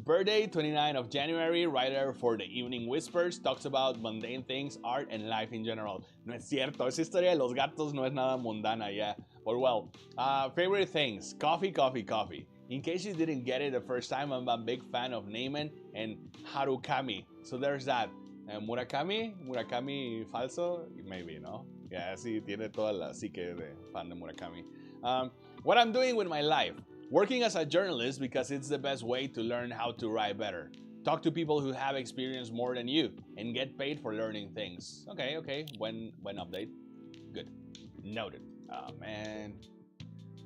Birthday, 29 of January, writer for The Evening Whispers, talks about mundane things, art, and life in general. No es cierto, esa historia de los gatos no es nada mundana, yeah. But well, favorite things, coffee, coffee, coffee. In case you didn't get it the first time, I'm a big fan of Neiman and Harukami. So there's that. Murakami falso, maybe, no? Yeah, sí, tiene toda la psique de fan de Murakami. What I'm doing with my life. Working as a journalist because it's the best way to learn how to write better. Talk to people who have experienced more than you and get paid for learning things. Okay. When update. Good. Noted. Oh, man.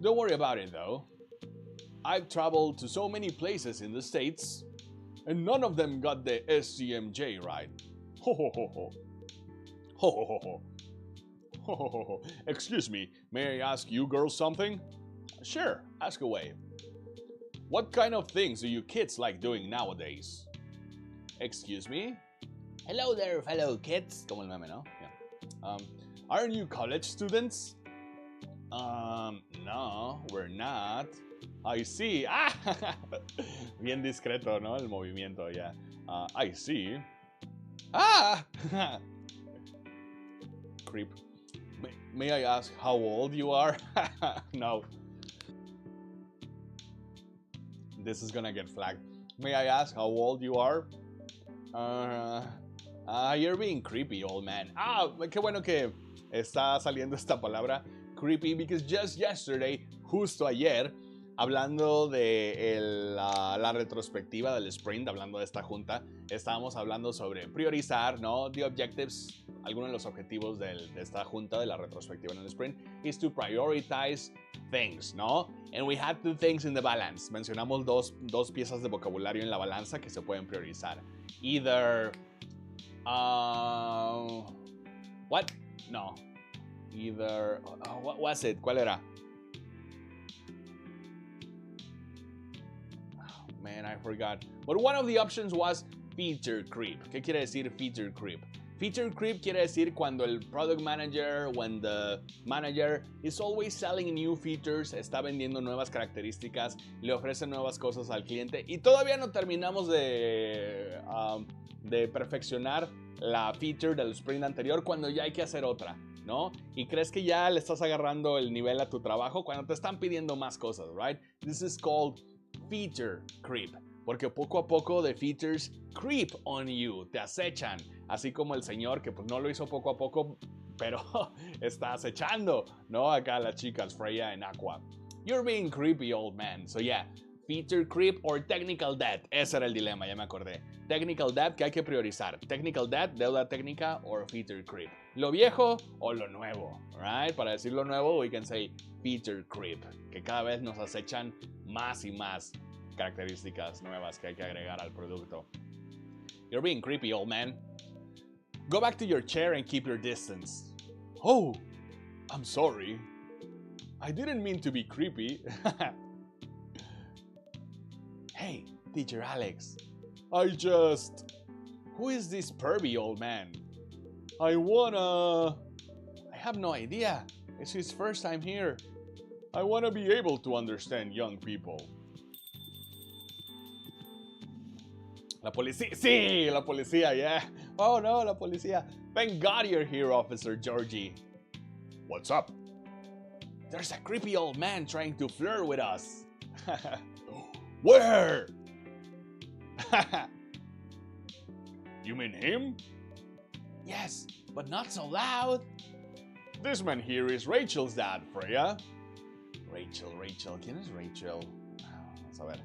Don't worry about it, though. I've traveled to so many places in the States, and none of them got the SCMJ right. Ho ho ho ho. Ho ho ho ho. Ho ho ho ho. Excuse me, may I ask you girls something? Sure, ask away. What kind of things do you kids like doing nowadays? Excuse me? Hello there, fellow kids. Como el meme, ¿no? Yeah. Aren't you college students? No, we're not. I see. Ah, bien discreto, ¿no? El movimiento, yeah. I see. Ah! Creep. May I ask how old you are? No. This is gonna get flagged. May I ask how old you are? You're being creepy, old man. Qué bueno que está saliendo esta palabra, creepy, because just yesterday, justo ayer, hablando de la retrospectiva del sprint, hablando de esta junta, estábamos hablando sobre priorizar, ¿no? The objectives, algunos de los objetivos de esta junta, de la retrospectiva en el sprint, is to prioritize things, ¿no? And we had two things in the balance. Mencionamos dos piezas de vocabulario en la balanza que se pueden priorizar. Either... what? No. Either... what was it? ¿Cuál era? Man, I forgot. But one of the options was feature creep. ¿Qué quiere decir feature creep? Feature creep quiere decir cuando el product manager, when the manager is always selling new features, está vendiendo nuevas características, le ofrece nuevas cosas al cliente y todavía no terminamos de perfeccionar la feature del sprint anterior cuando ya hay que hacer otra, ¿no? Y crees que ya le estás agarrando el nivel a tu trabajo cuando te están pidiendo más cosas, right? This is called feature creep, porque poco a poco the features creep on you, te acechan, así como el señor que pues no lo hizo poco a poco, pero está acechando, ¿no? Acá las chicas, Freya and Aqua. You're being creepy, old man. So yeah, feature creep or technical debt. Ese era el dilema, ya me acordé. Technical debt que hay que priorizar. Technical debt, deuda técnica, or feature creep. Lo viejo o lo nuevo, right? Para decir lo nuevo, we can say feature creep, que cada vez nos acechan más y más características nuevas que hay que agregar al producto. You're being creepy, old man. Go back to your chair and keep your distance. Oh, I'm sorry. I didn't mean to be creepy. Hey, teacher Alex. Who is this pervy old man? I have no idea. It's his first time here. I wanna be able to understand young people. La policía. Sí, la policía, yeah. Oh no, la policía. Thank God you're here, Officer Georgie. What's up? There's a creepy old man trying to flirt with us. Where? You mean him? Yes, but not so loud. This man here is Rachel's dad, Freya. Rachel. ¿Quién es Rachel? Vamos a ver.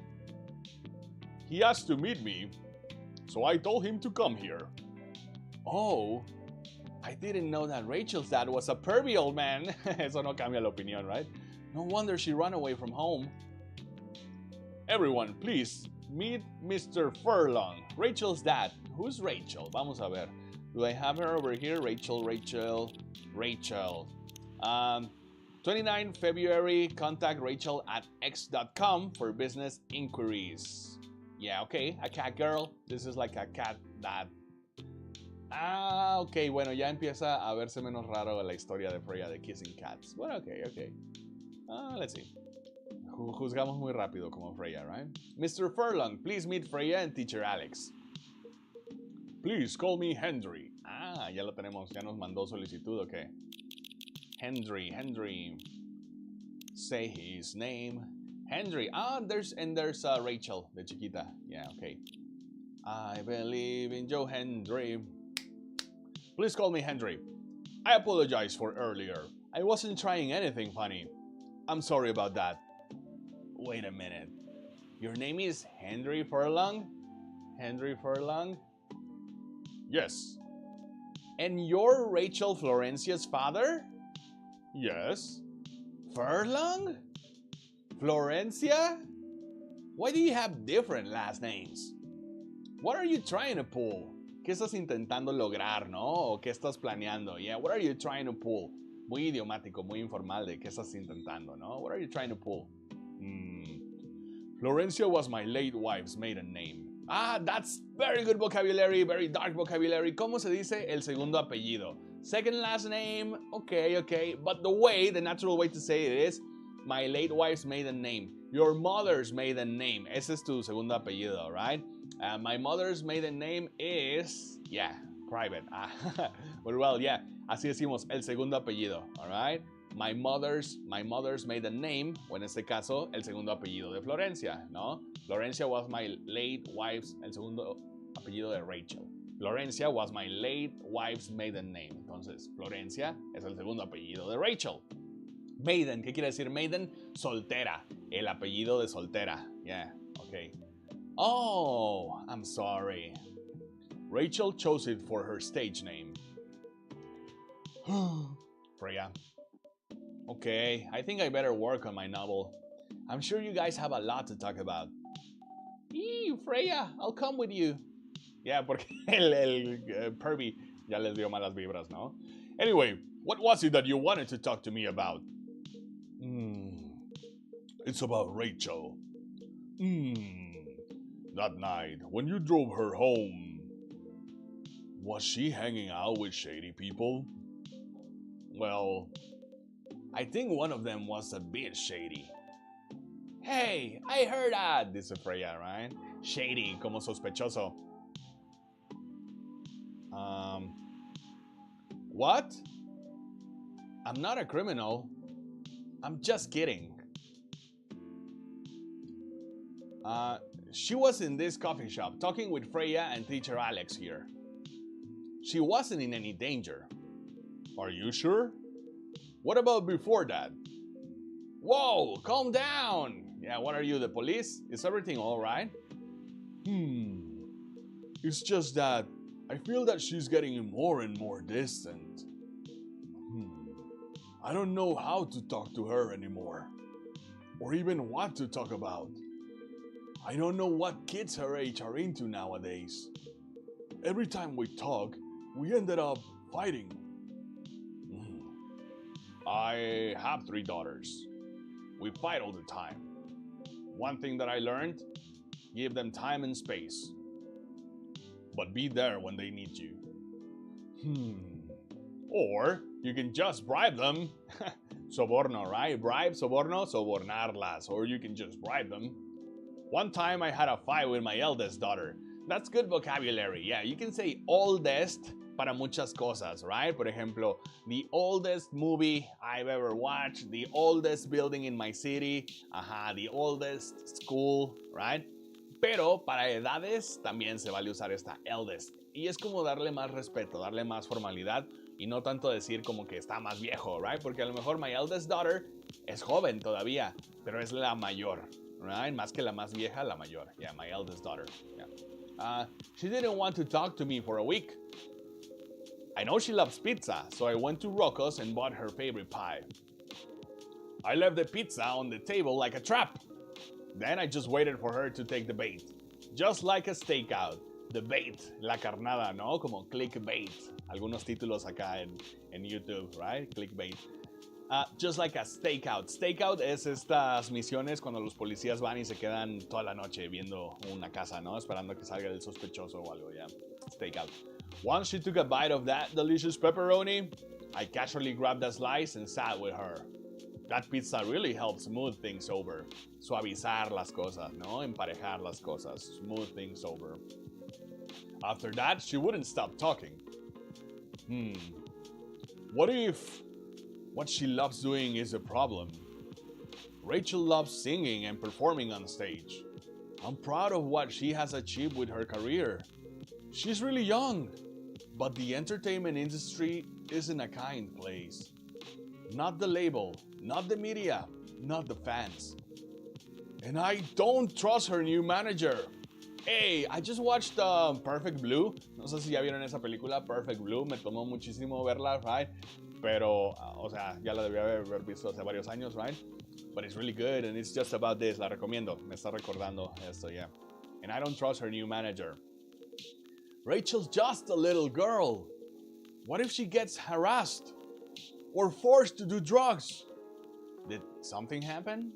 He asked to meet me. so I told him to come here. Oh, I didn't know that Rachel's dad was a pervy old man. Eso no cambia la opinión, right? No wonder she ran away from home. Everyone, please, meet Mr. Furlong, Rachel's dad. Who's Rachel? Vamos a ver. Do I have her over here? Rachel. 29 February, contact Rachel at x.com for business inquiries. Yeah, okay, a cat girl. This is like a cat dad. Ah, ok, bueno, ya empieza a verse menos raro la historia de Freya de kissing cats. Bueno, ok. Let's see. Juzgamos muy rápido como Freya, right? Mr. Furlong, please meet Freya and teacher Alex. Please call me Henry. Ah, ya lo tenemos, ya nos mandó solicitud, ok. Henry. Say his name. Henry. Ah, there's Rachel, de chiquita. Yeah, okay. I believe in Joe Henry. Please call me Henry. I apologize for earlier. I wasn't trying anything funny. I'm sorry about that. Wait a minute. Your name is Henry Furlong? Henry Furlong? Yes. And you're Rachel Florencia's father? Yes. Furlong? Florencia? Why do you have different last names? What are you trying to pull? ¿Qué estás intentando lograr, no? ¿O qué estás planeando? Yeah, what are you trying to pull? Muy idiomático, muy informal de qué estás intentando, no? What are you trying to pull? Florencia was my late wife's maiden name. Ah, that's very good vocabulary, very dark vocabulary. ¿Cómo se dice el segundo apellido? Second last name, okay. But the natural way to say it is my late wife's maiden name. Your mother's maiden name. Ese es tu segundo apellido, right? My mother's maiden name is, yeah, private. Well, yeah, así decimos el segundo apellido, all right? My mother's maiden name, o en este caso, el segundo apellido de Florencia, ¿no? Florencia was my late wife's, el segundo apellido de Rachel. Florencia was my late wife's maiden name. Entonces, Florencia es el segundo apellido de Rachel. Maiden, ¿qué quiere decir maiden? Soltera, el apellido de soltera. Yeah, okay. Oh, I'm sorry. Rachel chose it for her stage name. Freya. Okay, I think I better work on my novel. I'm sure you guys have a lot to talk about. Freya, I'll come with you. Yeah, porque el pervy ya les dio malas vibras, ¿no? Anyway, what was it that you wanted to talk to me about? It's about Rachel. That night, when you drove her home, was she hanging out with shady people? Well, I think one of them was a bit shady. Hey, I heard that, dice Freya, right? Shady, como sospechoso. What? I'm not a criminal. I'm just kidding. She was in this coffee shop talking with Freya and teacher Alex here. She wasn't in any danger. Are you sure? What about before that? Whoa, calm down. Yeah, what are you, the police? Is everything all right? It's just that I feel that she's getting more and more distant. I don't know how to talk to her anymore, or even what to talk about. I don't know what kids her age are into nowadays. Every time we talk, we ended up fighting. I have 3 daughters. We fight all the time. One thing that I learned, give them time and space. But be there when they need you. Or you can just bribe them. Soborno, right? Bribe, soborno, sobornarlas. Or you can just bribe them. One time I had a fight with my eldest daughter. That's good vocabulary. Yeah, you can say oldest para muchas cosas, right? Por ejemplo, the oldest movie I've ever watched, the oldest building in my city, the oldest school, right? Pero para edades también se vale usar esta eldest. Y es como darle más respeto, darle más formalidad y no tanto decir como que está más viejo, right? Porque a lo mejor my eldest daughter es joven todavía, pero es la mayor, right? Más que la más vieja, la mayor. Yeah, my eldest daughter. Yeah. She didn't want to talk to me for a week. I know she loves pizza, so I went to Rocco's and bought her favorite pie. I left the pizza on the table like a trap. Then I just waited for her to take the bait. Just like a stakeout. The bait, la carnada, ¿no? Como clickbait. Algunos títulos acá en YouTube, right? Clickbait. Just like a stakeout. Stakeout es estas misiones cuando los policías van y se quedan toda la noche viendo una casa, ¿no? Esperando que salga el sospechoso o algo, ya. Stakeout. Once she took a bite of that delicious pepperoni, I casually grabbed a slice and sat with her. That pizza really helps smooth things over. Suavizar las cosas, ¿no? Emparejar las cosas. Smooth things over. After that, she wouldn't stop talking. What if what she loves doing is a problem? Rachel loves singing and performing on stage. I'm proud of what she has achieved with her career. She's really young, but the entertainment industry isn't a kind place. Not the label, not the media, not the fans. And I don't trust her new manager. Hey, I just watched Perfect Blue. No sé si ya vieron esa película, Perfect Blue. Me tomó muchísimo verla, right? Pero, o sea, ya la debía haber visto hace varios años, right? But it's really good and it's just about this. La recomiendo. Me está recordando esto, yeah. And I don't trust her new manager. Rachel's just a little girl. What if she gets harassed? Or forced to do drugs? Did something happen?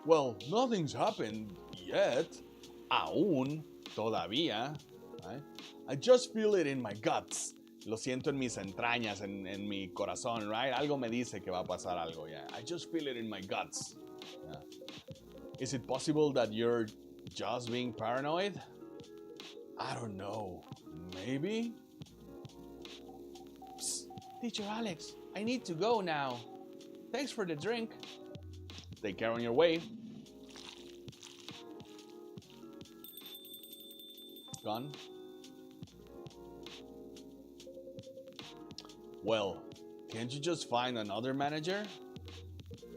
Well, nothing's happened yet. Aún, todavía. Right? I just feel it in my guts. Lo siento en mis entrañas, en mi corazón, right? Algo me dice que va a pasar algo, yeah. I just feel it in my guts. Yeah. Is it possible that you're just being paranoid? I don't know. Maybe? Psst, Teacher Alex, I need to go now. Thanks for the drink. Take care on your way. Gone. Well, can't you just find another manager?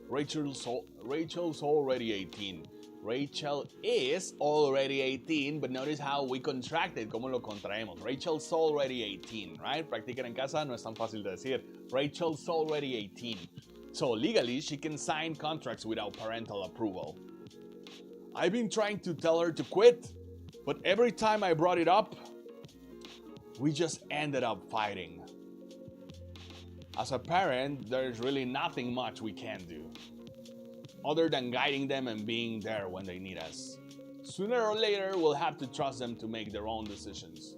Rachel's already 18. Rachel is already 18, but notice how we contracted, cómo lo contraemos. Rachel's already 18, right? Practicar en casa no es tan fácil de decir. Rachel's already 18. So legally, she can sign contracts without parental approval. I've been trying to tell her to quit, but every time I brought it up, we just ended up fighting. As a parent, there's really nothing much we can do, other than guiding them and being there when they need us. Sooner or later, we'll have to trust them to make their own decisions.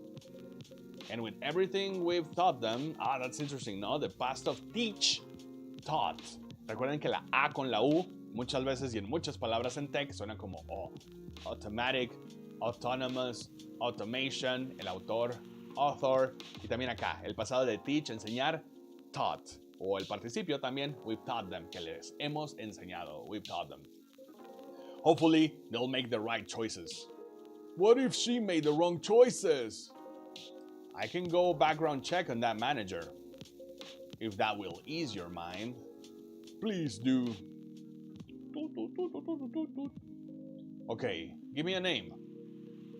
And with everything we've taught them, that's interesting, ¿no? The past of teach, taught. Recuerden que la A con la U, muchas veces y en muchas palabras en tech, suena como O. Automatic, autonomous, automation, el autor, author, y también acá, el pasado de teach, enseñar, taught. O el participio también, we've taught them, que les hemos enseñado, we've taught them. Hopefully, they'll make the right choices. What if she made the wrong choices? I can go background check on that manager. If that will ease your mind, please do. Okay, give me a name.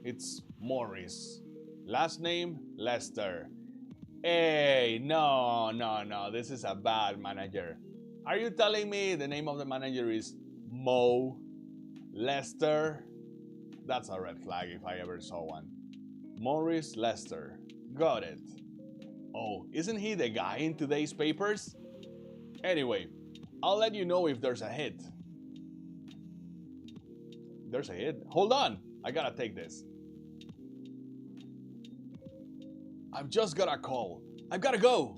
It's Morris. Last name, Lester. Hey, no, this is a bad manager. Are you telling me the name of the manager is Mo Lester? That's a red flag if I ever saw one. Morris Lester. Got it. Oh, isn't he the guy in today's papers? Anyway, I'll let you know if there's a hit. There's a hit? Hold on, I gotta take this. I've just got a call. I've gotta go.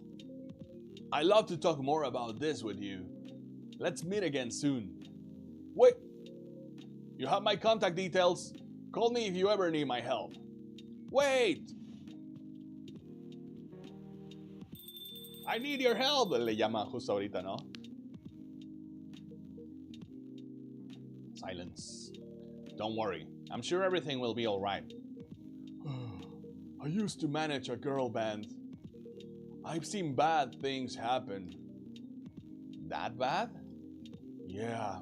I'd love to talk more about this with you. Let's meet again soon. Wait. You have my contact details. Call me if you ever need my help. Wait. I need your help. Le llama justo ahorita, ¿no? Silence. Don't worry. I'm sure everything will be all right. I used to manage a girl band. I've seen bad things happen. That bad? Yeah.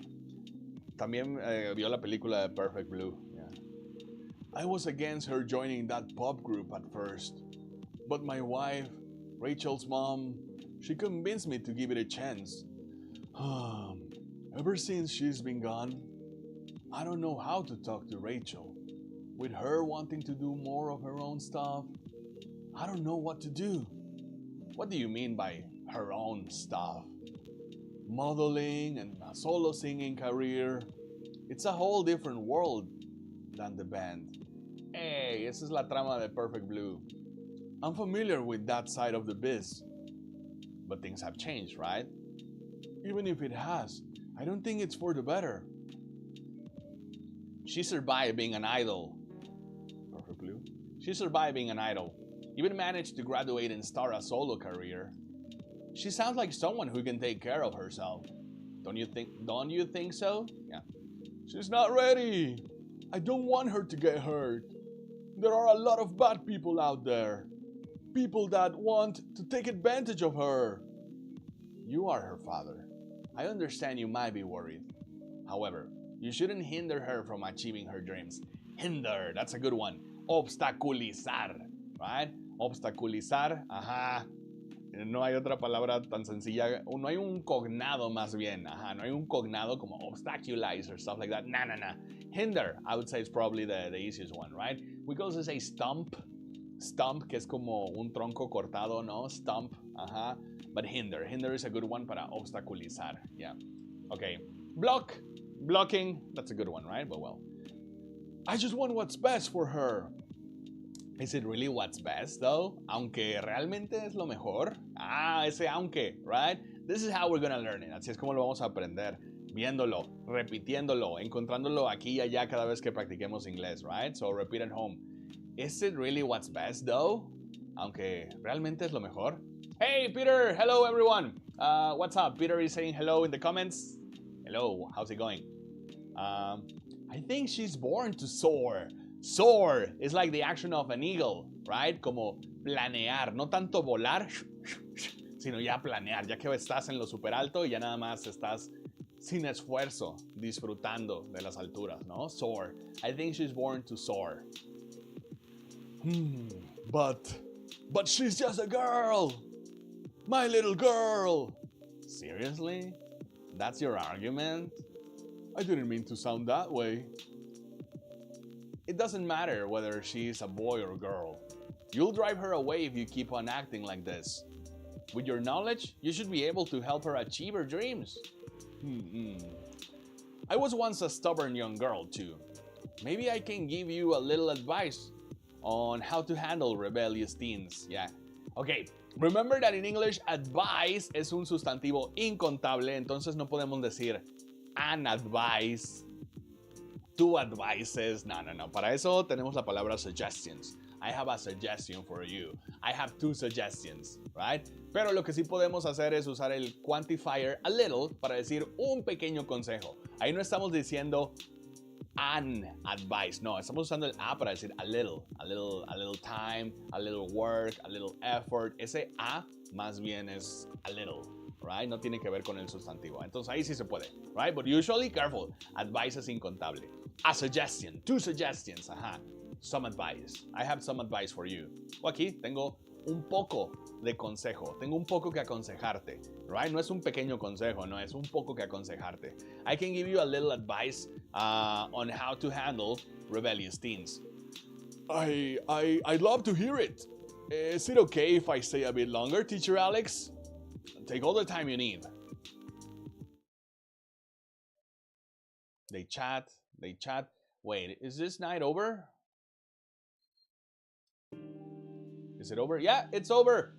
También vio la película de Perfect Blue. Yeah. I was against her joining that pop group at first, but my wife, Rachel's mom, she convinced me to give it a chance. Ever since she's been gone, I don't know how to talk to Rachel. With her wanting to do more of her own stuff, I don't know what to do. What do you mean by her own stuff? Modeling and a solo singing career. It's a whole different world than the band. Hey, esa es la trama de Perfect Blue. I'm familiar with that side of the biz. But things have changed, right? Even if it has, I don't think it's for the better. She survived being an idol. Perfect Blue. She survived being an idol. Even managed to graduate and start a solo career. She sounds like someone who can take care of herself. Don't you think so? Yeah. She's not ready. I don't want her to get hurt. There are a lot of bad people out there. People that want to take advantage of her. You are her father. I understand you might be worried. However, you shouldn't hinder her from achieving her dreams. Hinder, that's a good one. Obstaculizar, right? Obstaculizar, ajá. No hay otra palabra tan sencilla. No hay un cognado más bien. Ajá, no hay un cognado como obstaculize or stuff like that. Nah. Hinder, I would say, is probably the easiest one, right? We can also say stump. Stump, que es como un tronco cortado, ¿no? Stump, ajá. But hinder. Hinder is a good one para obstaculizar. Yeah. Okay. Block. Blocking. That's a good one, right? But well. I just want what's best for her. Is it really what's best, though? Aunque realmente es lo mejor. Ah, ese aunque, right? This is how we're gonna learn it. Así es como lo vamos a aprender. Viéndolo, repitiéndolo, encontrándolo aquí y allá cada vez que practiquemos inglés, right? So repeat at home. Is it really what's best, though? Aunque realmente es lo mejor. Hey, Peter! Hello, everyone! What's up? Peter is saying hello in the comments. Hello, how's it going? I think she's born to soar. Soar is like the action of an eagle, right? Como planear, no tanto volar, sino ya planear, ya que estás en lo super alto y ya nada más estás sin esfuerzo, disfrutando de las alturas, ¿no? Soar. I think she's born to soar. But she's just a girl. My little girl. Seriously? That's your argument? I didn't mean to sound that way. It doesn't matter whether she's a boy or a girl. You'll drive her away if you keep on acting like this. With your knowledge, you should be able to help her achieve her dreams. I was once a stubborn young girl too. Maybe I can give you a little advice on how to handle rebellious teens. Yeah. Okay. Remember that in English, advice es un sustantivo incontable, entonces no podemos decir an advice, two advices. No. Para eso tenemos la palabra suggestions. I have a suggestion for you. I have two suggestions, right? Pero lo que sí podemos hacer es usar el quantifier a little para decir un pequeño consejo. Ahí no estamos diciendo an advice. No, estamos usando el a para decir a little time, a little work, a little effort. Ese a más bien es a little, right? No tiene que ver con el sustantivo. Entonces ahí sí se puede, right? But usually, careful, advice es incontable. A suggestion, two suggestions, ajá. Some advice. I have some advice for you. O aquí tengo un poco de consejo. Tengo un poco que aconsejarte, right? No es un pequeño consejo, no, es un poco que aconsejarte. I can give you a little advice on how to handle rebellious teens. I'd love to hear it. Is it okay if I stay a bit longer, Teacher Alex? Take all the time you need. They chat. Wait, is this night over? Is it over? Yeah, it's over.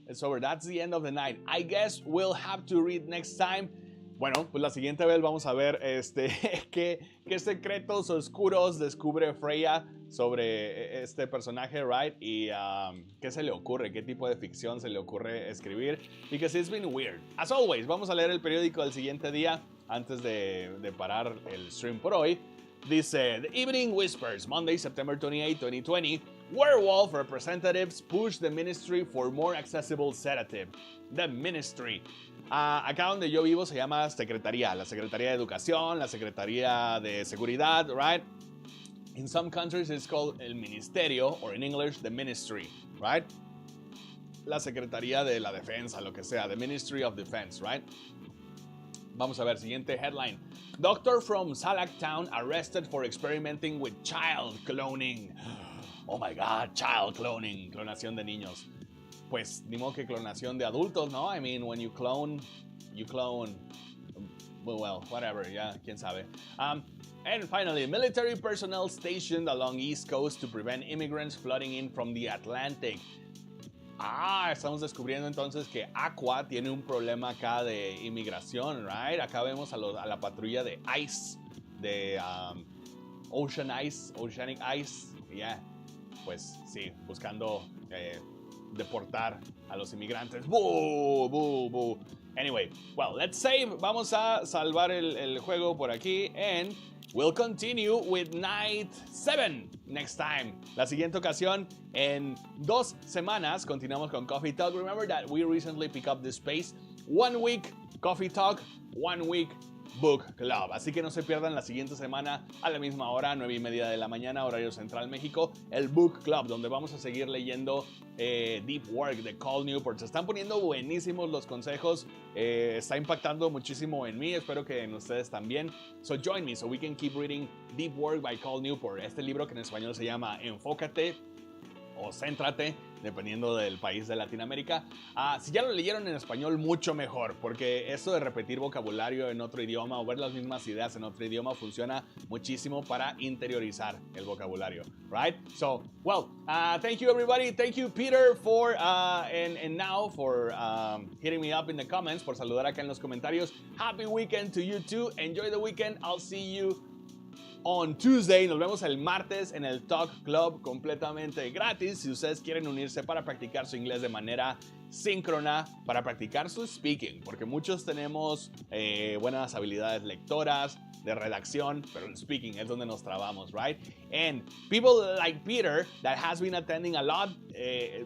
It's over. That's the end of the night. I guess we'll have to read next time. Bueno, pues la siguiente vez vamos a ver qué secretos oscuros descubre Freya sobre este personaje, right? Y qué se le ocurre, qué tipo de ficción se le ocurre escribir. Because it's been weird. As always, vamos a leer el periódico del siguiente día antes de parar el stream por hoy. Dice, The Evening Whispers, Monday, September 28, 2020. Werewolf representatives push the ministry for more accessible sedative. The ministry. Acá donde yo vivo se llama Secretaría. La Secretaría de Educación, la Secretaría de Seguridad, right? In some countries it's called el ministerio, or in English, the ministry, right? La Secretaría de la Defensa, lo que sea, the Ministry of Defense, right? Vamos a ver, siguiente headline. Doctor from Salak Town arrested for experimenting with child cloning. Oh my God, child cloning, clonación de niños. Pues ni modo que clonación de adultos, ¿no? I mean, when you clone, well, whatever, yeah, quién sabe. And finally, military personnel stationed along East Coast to prevent immigrants flooding in from the Atlantic. Estamos descubriendo entonces que Aqua tiene un problema acá de inmigración, right? Acá vemos a la patrulla de ICE, de Oceanic ICE, yeah. Pues sí, buscando deportar a los inmigrantes. ¡Boo! ¡Boo! ¡Boo! Anyway, well, let's save. Vamos a salvar el juego por aquí. And we'll continue with night 7 next time. La siguiente ocasión, en 2 semanas, continuamos con Coffee Talk. Remember that we recently picked up this space. 1 week Coffee Talk, 1 week Book Club. Así que no se pierdan la siguiente semana a la misma hora, 9:30 de la mañana, horario central México, el Book Club, donde vamos a seguir leyendo Deep Work de Cal Newport. Se están poniendo buenísimos los consejos, está impactando muchísimo en mí, espero que en ustedes también. So join me so we can keep reading Deep Work by Cal Newport, este libro que en español se llama Enfócate o Céntrate, dependiendo del país de Latinoamérica. Si ya lo leyeron en español, mucho mejor, porque eso de repetir vocabulario en otro idioma o ver las mismas ideas en otro idioma funciona muchísimo para interiorizar el vocabulario, right? So, well, thank you everybody. Thank you Peter for, and now for hitting me up in the comments, por saludar acá en los comentarios. Happy weekend to you too. Enjoy the weekend. I'll see you on Tuesday. Nos vemos el martes en el Talk Club completamente gratis. Si ustedes quieren unirse para practicar su inglés de manera síncrona, para practicar su speaking, porque muchos tenemos buenas habilidades lectoras, de redacción, pero el speaking es donde nos trabamos, right? And people like Peter that has been attending a lot,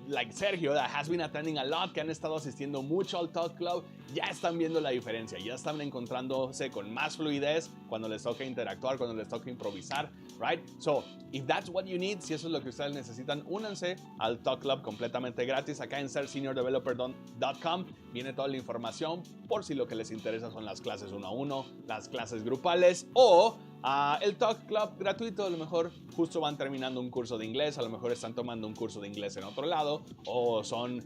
like Sergio that has been attending a lot, que han estado asistiendo mucho al Talk Club, ya están viendo la diferencia, ya están encontrándose con más fluidez cuando les toca interactuar, cuando les toca improvisar, right? So, if that's what you need, si eso es lo que ustedes necesitan, únanse al Talk Club completamente gratis acá en serseniordeveloper.com. Viene toda la información por si lo que les interesa son las clases 1 a 1, las clases grupales o el Talk Club gratuito. A lo mejor justo van terminando un curso de inglés, a lo mejor están tomando un curso de inglés en otro lado o son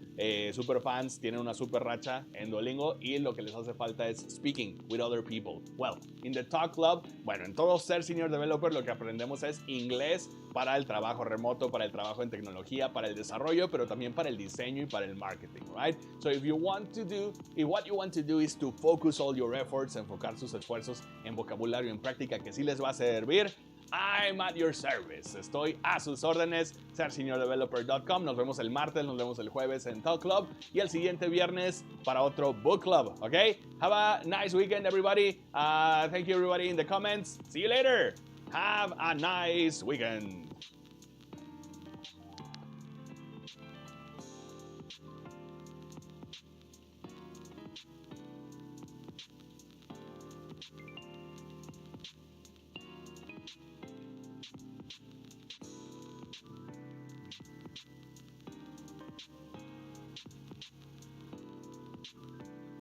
super fans, tienen una super racha en Duolingo y lo que les hace falta es speaking with other people. Well, in the Talk Club, bueno, en todo Ser Senior Developer lo que aprendemos es inglés para el trabajo remoto, para el trabajo en tecnología, para el desarrollo, pero también para el diseño y para el marketing, right? So if what you want to do is to focus all your efforts, enfocar sus esfuerzos en vocabulario, en práctica que sí les va a servir, I'm at your service. Estoy a sus órdenes, serseniordeveloper.com. Nos vemos el martes, nos vemos el jueves en Talk Club y el siguiente viernes para otro Book Club, ¿ok? Have a nice weekend, everybody. Thank you, everybody, in the comments. See you later. Have a nice weekend.